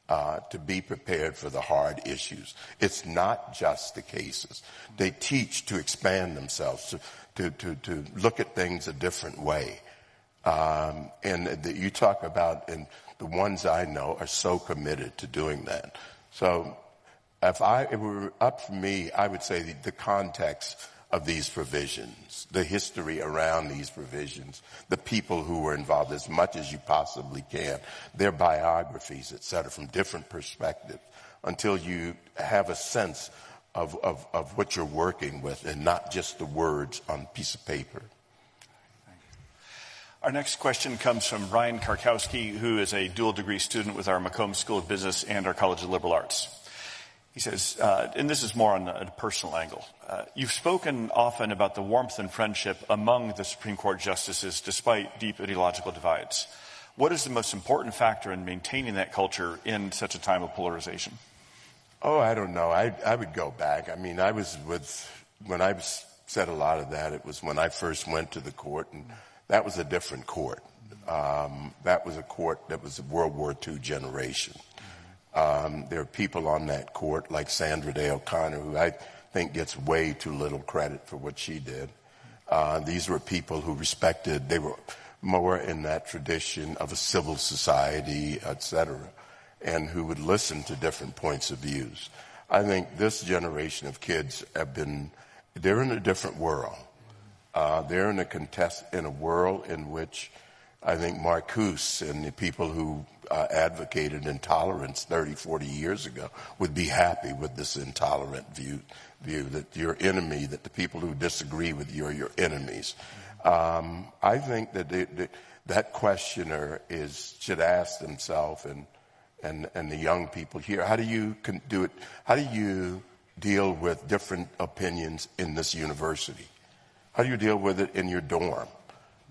to be prepared for the hard issues. It's not just the cases. They teach to expand themselves, to look at things a different way. You talk about, and the ones I know are so committed to doing that. So if it were up for me, I would say the context of these provisions, the history around these provisions, the people who were involved as much as you possibly can, their biographies, et cetera, from different perspectives, until you have a sense of what you're working with and not just the words on a piece of paper. Our next question comes from Ryan Karkowski, who is a dual degree student with our Macomb School of Business and our College of Liberal Arts. He says, and this is more on a personal angle, you've spoken often about the warmth and friendship among the Supreme Court justices despite deep ideological divides. What is the most important factor in maintaining that culture in such a time of polarization? Oh, I don't know. I would go back. I mean, when I said a lot of that, it was when I first went to the court, and that was a different court. That was a court that was a World War II generation. There are people on that court like Sandra Day O'Connor, who I think gets way too little credit for what she did. These were people who respected, they were more in that tradition of a civil society, etc., and who would listen to different points of views. I think this generation of kids they're in a different world. They're in a world in which I think Marcuse and the people who advocated intolerance 30, 40 years ago would be happy with this intolerant view that your enemy, that the people who disagree with you are your enemies. I think that that questioner should ask themselves and the young people here, how do you do it? How do you deal with different opinions in this university? How do you deal with it in your dorm?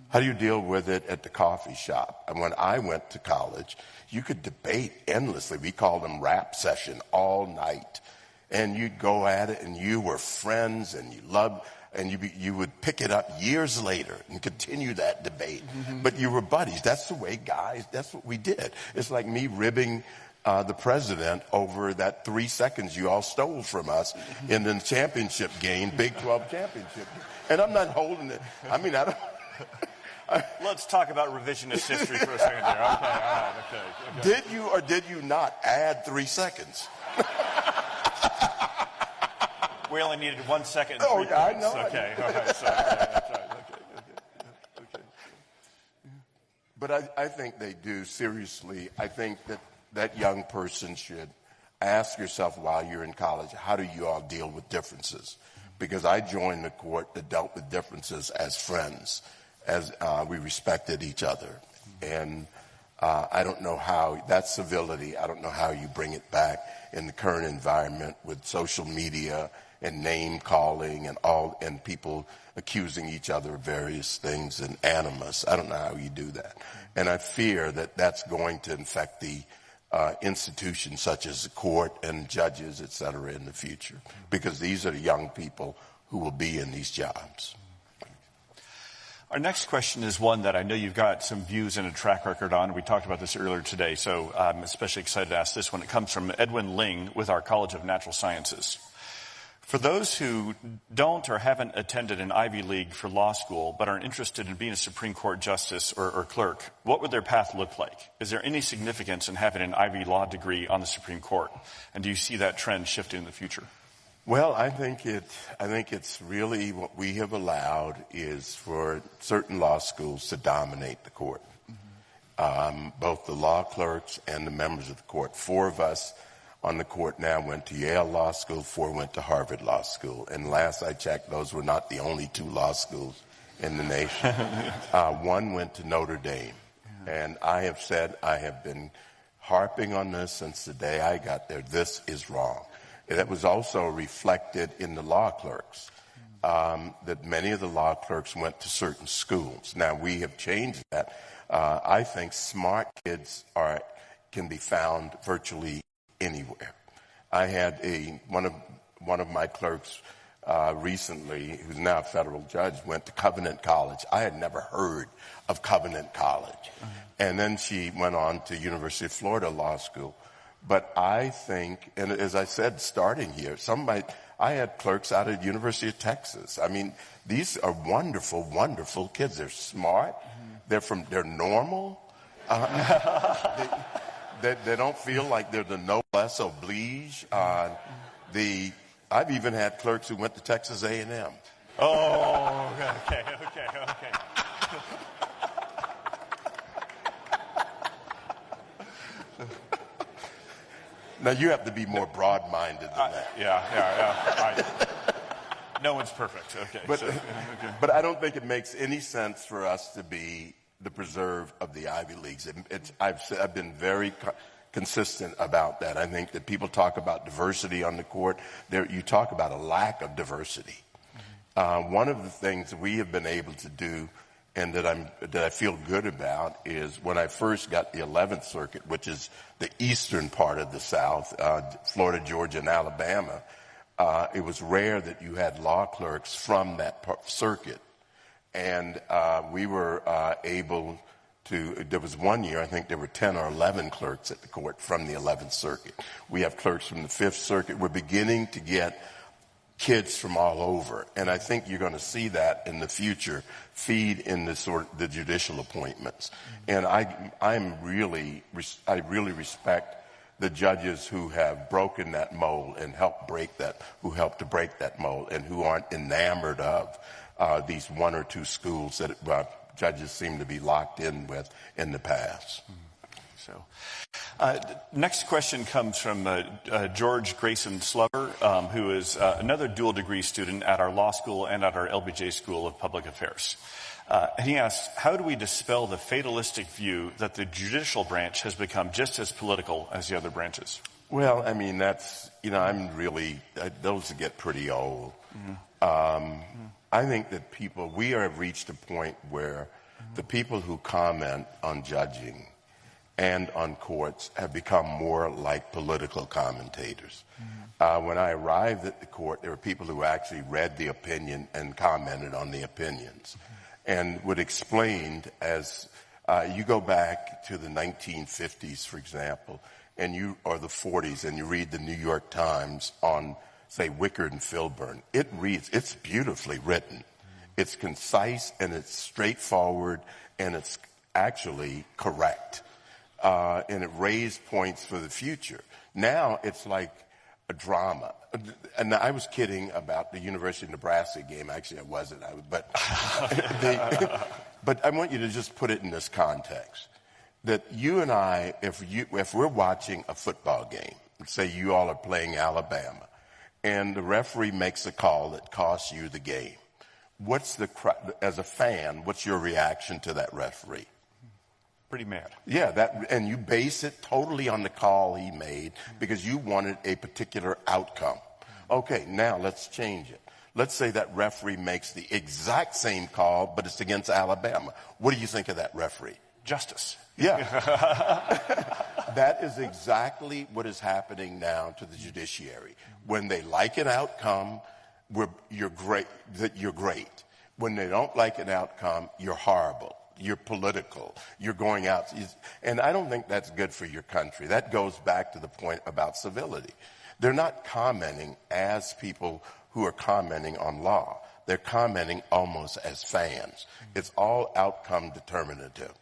How do you deal with it at the coffee shop? And when I went to college, you could debate endlessly. We called them rap session all night. And you'd go at it, and you were friends, and you loved, and you would pick it up years later and continue that debate. Mm-hmm. But you were buddies. That's the way guys, that's what we did. It's like me ribbing the president over that 3 seconds you all stole from us in the championship game, Big 12 championship game. And I'm not holding it. I mean, I don't... Let's talk about revisionist history for a second there. Okay, all right, okay. Did you or did you not add 3 seconds? We only needed 1 second and 3 points. I know. Okay, all right, so, that's right. Okay. But I think they do, seriously. I think that young person should ask yourself while you're in college, how do you all deal with differences? Because I joined the court that dealt with differences as friends, as we respected each other. And I don't know how, that's civility. I don't know how you bring it back in the current environment with social media and name calling and people accusing each other of various things and animus. I don't know how you do that. And I fear that that's going to infect the institutions such as the court and judges, et cetera, in the future, because these are the young people who will be in these jobs. Our next question is one that I know you've got some views and a track record on. We talked about this earlier today, so I'm especially excited to ask this one. It comes from Edwin Ling with our College of Natural Sciences. For those who don't or haven't attended an Ivy League for law school but are interested in being a Supreme Court justice or clerk, what would their path look like? Is there any significance in having an Ivy Law degree on the Supreme Court? And do you see that trend shifting in the future? Well, I think it's really what we have allowed is for certain law schools to dominate the court. Mm-hmm. Both the law clerks and the members of the court. 4 of us on the court now went to Yale Law School, 4 went to Harvard Law School. And last I checked, those were not the only 2 law schools in the nation. 1 went to Notre Dame. Yeah. And I have said, I have been harping on this since the day I got there. This is wrong. That was also reflected in the law clerks, that many of the law clerks went to certain schools. Now, we have changed that. I think smart kids can be found virtually anywhere. I had one of my clerks recently, who's now a federal judge, went to Covenant College. I had never heard of Covenant College. Mm-hmm. And then she went on to University of Florida Law School. But I think, and as I said, starting here, I had clerks out of University of Texas. I mean, these are wonderful, wonderful kids. They're smart. Mm-hmm. They're normal. They don't feel like they're the noblesse oblige. I've even had clerks who went to Texas A&M. Oh, okay. Now, you have to be more broad-minded than that. Yeah. No one's perfect. Okay. But I don't think it makes any sense for us to be the preserve of the Ivy Leagues. I've been very consistent about that. I think that people talk about diversity on the court. You talk about a lack of diversity. Mm-hmm. One of the things we have been able to do and that I feel good about is when I first got the 11th Circuit, which is the eastern part of the South, Florida, Georgia, and Alabama, it was rare that you had law clerks from that circuit. And we were able to, there was one year, I think there were 10 or 11 clerks at the court from the 11th Circuit. We have clerks from the 5th Circuit. We're beginning to get kids from all over. And I think you're going to see that in the future feed in the judicial appointments. And I really respect the judges who have broken that mold and helped to break that mold, and who aren't enamored of these one or two schools that judges seem to be locked in with in the past. So, next question comes from George Grayson Slover, who is another dual degree student at our law school and at our LBJ School of Public Affairs. And he asks, how do we dispel the fatalistic view that the judicial branch has become just as political as the other branches? Well, I mean, that's, those get pretty old. I think that we have reached a point where the people who comment on judging and on courts have become more like political commentators. When I arrived at the court, there were people who actually read the opinion and commented on the opinions, and would explain as you go back to the 1950s, for example, or the 40s, and you read the New York Times on, say, Wickard and Filburn. It's beautifully written. It's concise and it's straightforward and it's actually correct. And it raised points for the future. Now it's like a drama. And I was kidding about the University of Nebraska game. Actually, I wasn't. But I want you to just put it in this context. That you and I, if we're watching a football game, say you all are playing Alabama, and the referee makes a call that costs you the game, as a fan, what's your reaction to that referee? Pretty mad. Yeah, and you base it totally on the call he made because you wanted a particular outcome. Okay, now let's change it. Let's say that referee makes the exact same call, but it's against Alabama. What do you think of that referee? Justice. Yeah. That is exactly what is happening now to the judiciary. When they like an outcome, you're great. When they don't like an outcome, you're horrible. You're political. You're going out. And I don't think that's good for your country. That goes back to the point about civility. They're not commenting as people who are commenting on law. They're commenting almost as fans. It's all outcome determinative.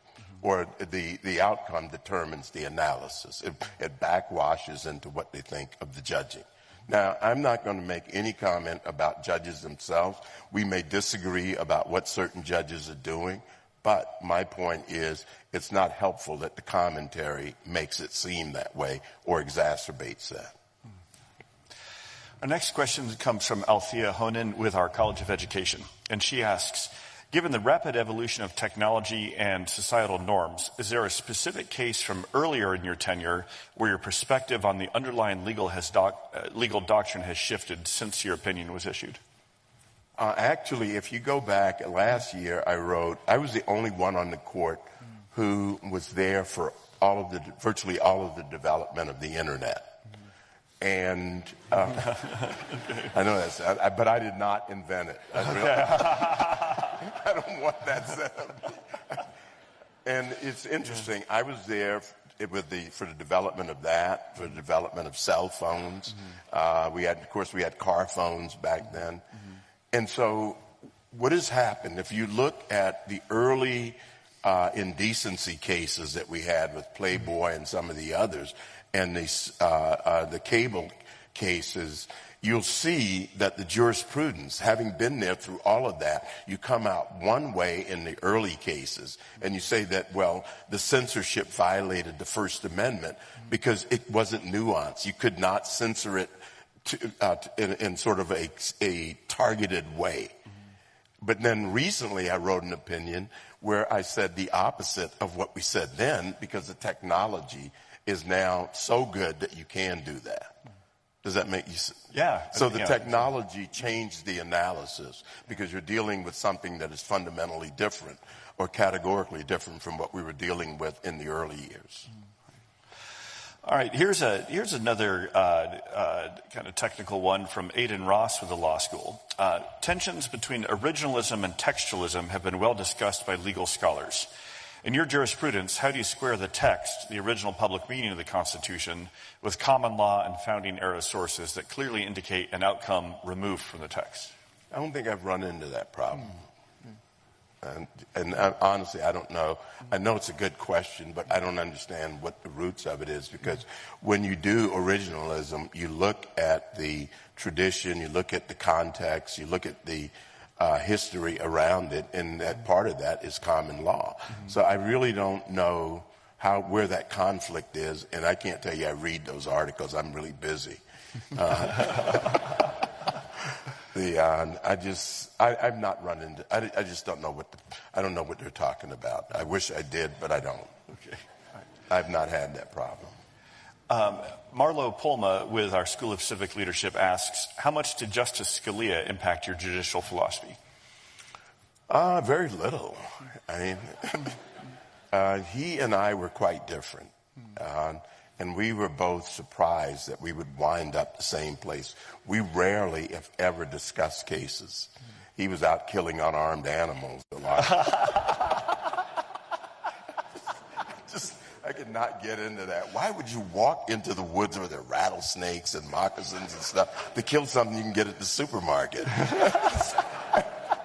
Or the outcome determines the analysis. It backwashes into what they think of the judging. Now, I'm not going to make any comment about judges themselves. We may disagree about what certain judges are doing, but my point is it's not helpful that the commentary makes it seem that way or exacerbates that. Our next question comes from Althea Honan with our College of Education, and she asks, given the rapid evolution of technology and societal norms, is there a specific case from earlier in your tenure where your perspective on the underlying legal doctrine has shifted since your opinion was issued? Actually, if you go back last year, I was the only one on the court who was there for virtually all of the development of the internet. And I know that's, but I did not invent it. I don't want that set up. And it's interesting. I was there for the development of that, for the development of cell phones. We had car phones back then. And so what has happened, if you look at the early indecency cases that we had with Playboy and some of the others, and the cable cases, you'll see that the jurisprudence, having been there through all of that, you come out one way in the early cases, and you say that, well, the censorship violated the First Amendment because it wasn't nuanced. You could not censor it in sort of a targeted way. But then recently I wrote an opinion where I said the opposite of what we said then, because the technology is now so good that you can do that. Does that make you? Yeah. So the technology changed the analysis because you're dealing with something that is fundamentally different or categorically different from what we were dealing with in the early years. All right, here's another kind of technical one from Aidan Ross with the law school. Tensions between originalism and textualism have been well discussed by legal scholars. In your jurisprudence, how do you square the text, the original public meaning of the Constitution, with common law and founding era sources that clearly indicate an outcome removed from the text? I don't think I've run into that problem. And honestly, I don't know. I know it's a good question, but I don't understand what the roots of it is, because when you do originalism, you look at the tradition, you look at the context, you look at the history around it, and that part of that is common law. So I really don't know where that conflict is, and I can't tell you I read those articles. I'm really busy. I've not run into. I just don't know I don't know what they're talking about. I wish I did, but I don't. Okay. I've not had that problem. Marlo Polma with our School of Civic Leadership asks, how much did Justice Scalia impact your judicial philosophy? Very little. I mean, he and I were quite different. And we were both surprised that we would wind up the same place. We rarely, if ever, discussed cases. He was out killing unarmed animals a lot. I could not get into that. Why would you walk into the woods where there are rattlesnakes and moccasins and stuff to kill something you can get at the supermarket?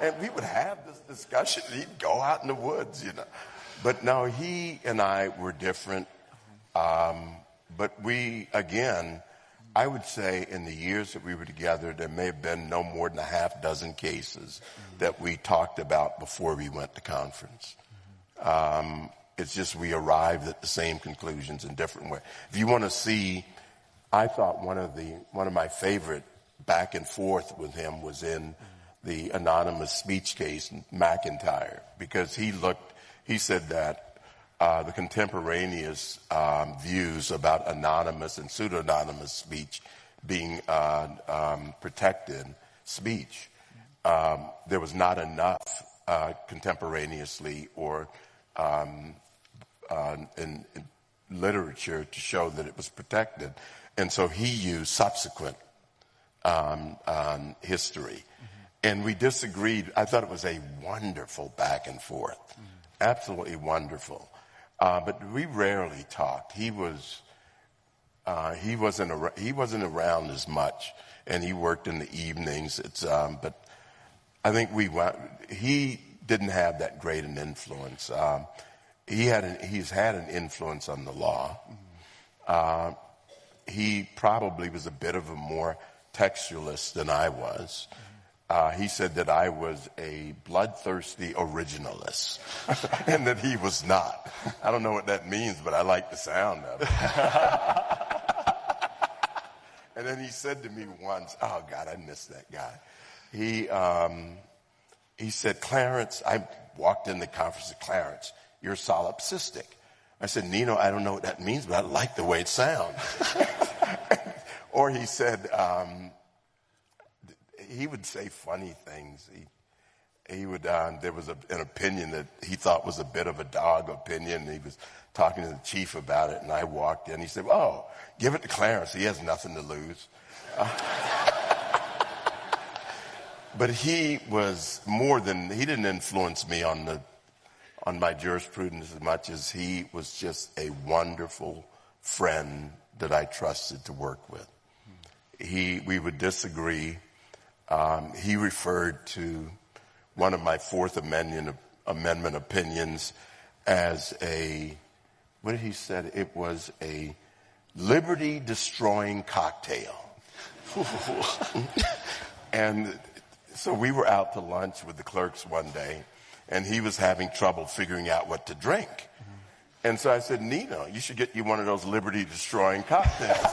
And we would have this discussion. He'd go out in the woods, you know. But no, he and I were different. But we, again, I would say in the years that we were together, there may have been no more than a half dozen cases that we talked about before we went to conference. It's just we arrived at the same conclusions in different ways. If you want to see, I thought one of my favorite back and forth with him was in the anonymous speech case, McIntyre, because he said that the contemporaneous views about anonymous and pseudonymous speech being protected speech, there was not enough contemporaneously or in literature to show that it was protected. And so he used subsequent history. And we disagreed. I thought it was a wonderful back and forth. Absolutely wonderful. But we rarely talked. He wasn't around as much, and he worked in the evenings. But I think he didn't have that great an influence. He's had an influence on the law. He probably was a bit of a more textualist than I was. He said that I was a bloodthirsty originalist and that he was not. I don't know what that means, but I like the sound of it. And then he said to me once, oh God, I miss that guy. He said, Clarence, I walked in the conference at Clarence, you're solipsistic. I said, Nino, I don't know what that means, but I like the way it sounds. Or he said, he would say funny things. He would. There was an opinion that he thought was a bit of a dog opinion. He was talking to the chief about it, and I walked in. He said, "Oh, give it to Clarence. He has nothing to lose." But he was more than. He didn't influence me on my jurisprudence as much as he was just a wonderful friend that I trusted to work with. We would disagree. He referred to one of my Fourth Amendment opinions as what did he say? It was a liberty-destroying cocktail. And so we were out to lunch with the clerks one day, and he was having trouble figuring out what to drink. And so I said, Nino, you should get you one of those liberty-destroying cocktails.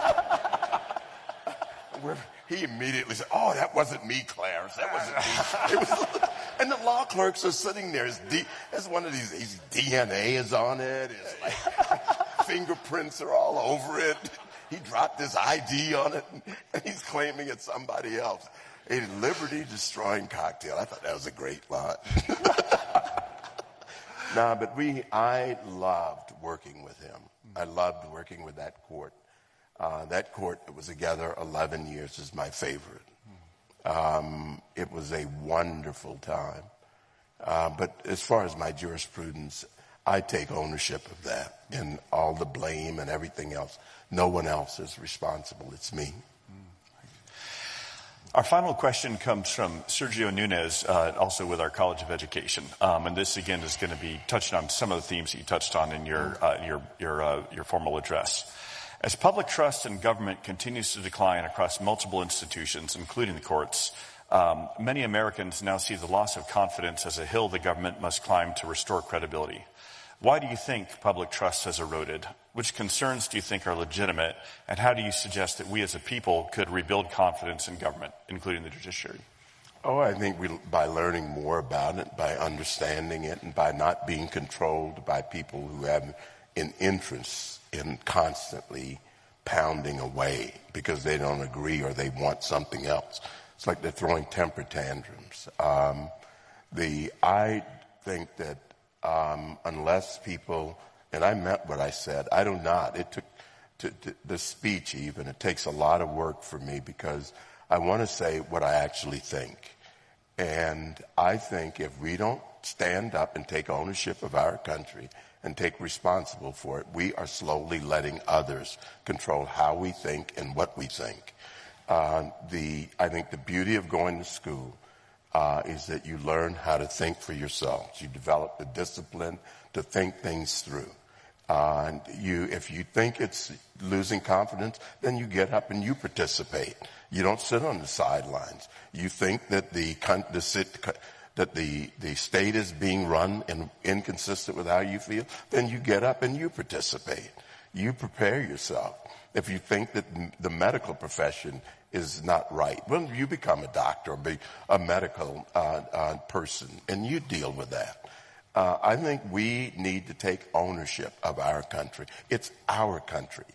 He immediately said, oh, that wasn't me, Clarence. That wasn't me. It was, and the law clerks are sitting there. There's one of these, his DNA is on it. His fingerprints are all over it. He dropped his ID on it, and he's claiming it's somebody else. A liberty-destroying cocktail. I thought that was a great line. But I loved working with him. I loved working with that court. That court that was together 11 years is my favorite. It was a wonderful time. But as far as my jurisprudence, I take ownership of that, and all the blame and everything else. No one else is responsible. It's me. Our final question comes from Sergio Nunez, also with our College of Education. And this, again, is going to be touching on some of the themes that you touched on in your formal address. As public trust in government continues to decline across multiple institutions, including the courts, many Americans now see the loss of confidence as a hill the government must climb to restore credibility. Why do you think public trust has eroded? Which concerns do you think are legitimate? And how do you suggest that we as a people could rebuild confidence in government, including the judiciary? Oh, I think by learning more about it, by understanding it, and by not being controlled by people who have an interest in constantly pounding away because they don't agree or they want something else. It's like they're throwing temper tantrums. I think that unless people, and I meant what I said, I do not. It took the speech even. It takes a lot of work for me because I want to say what I actually think. And I think if we don't stand up and take ownership of our country and take responsible for it, we are slowly letting others control how we think and what we think. I think the beauty of going to school is that you learn how to think for yourselves. You develop the discipline to think things through. If you think it's losing confidence, then you get up and you participate. You don't sit on the sidelines. You think that the state is being run and inconsistent with how you feel, then you get up and you participate. You prepare yourself. If you think that the medical profession is not right, well, you become a doctor or be a medical person, and you deal with that. I think we need to take ownership of our country. It's our country.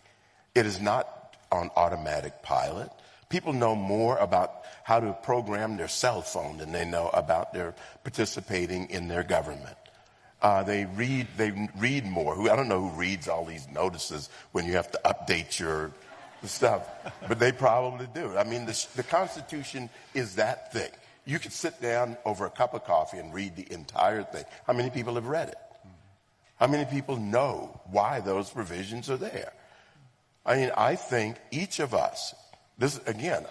It is not on automatic pilot. People know more about how to program their cell phone than they know about their participating in their government. They read more. I don't know who reads all these notices when you have to update your stuff, but they probably do. I mean, the Constitution is that thick. You could sit down over a cup of coffee and read the entire thing. How many people have read it? How many people know why those provisions are there? I mean, I think each of us, this again,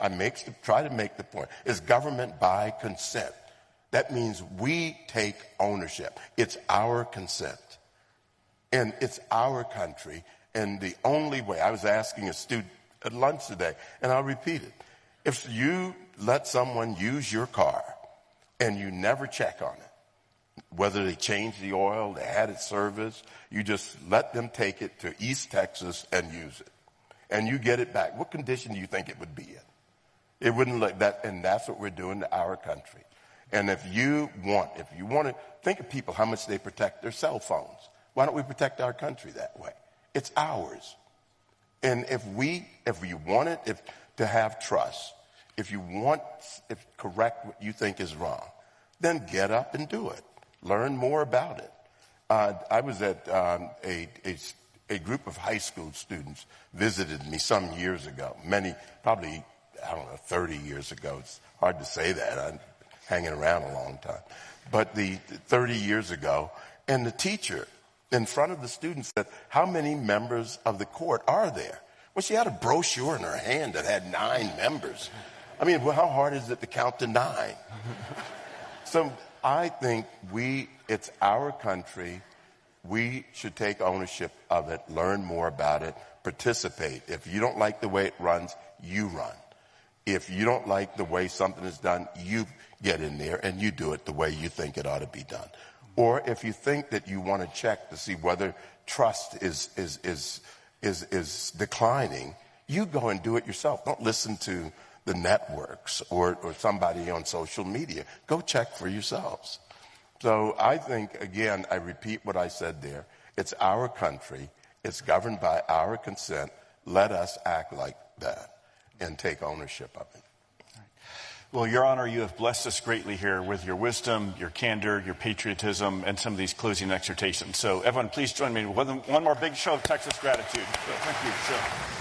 try to make the point, is government by consent. That means we take ownership. It's our consent. And it's our country. And the only way, I was asking a student at lunch today, and I'll repeat it. If you let someone use your car and you never check on it, whether they changed the oil, they had it serviced, you just let them take it to East Texas and use it. And you get it back. What condition do you think it would be in? It wouldn't look that, and that's what we're doing to our country. And if you want to think of people, how much they protect their cell phones. Why don't we protect our country that way? It's ours. And if you want it to have trust, if correct what you think is wrong, then get up and do it. Learn more about it. I was at a group of high school students visited me some years ago, probably 30 years ago. It's hard to say that. I'm hanging around a long time. But 30 years ago, and the teacher in front of the students said, "How many members of the court are there?" Well, she had a brochure in her hand that had 9 members. I mean, well, how hard is it to count to 9? So I think it's our country. We should take ownership of it, learn more about it, participate. If you don't like the way it runs, you run. If you don't like the way something is done, you get in there and you do it the way you think it ought to be done. Or if you think that you want to check to see whether trust is declining, you go and do it yourself. Don't listen to the networks or somebody on social media. Go check for yourselves. So I think, again, I repeat what I said there. It's our country. It's governed by our consent. Let us act like that and take ownership of it. Well, Your Honor, you have blessed us greatly here with your wisdom, your candor, your patriotism, and some of these closing exhortations. So everyone, please join me in one more big show of Texas gratitude. Thank you. Sure.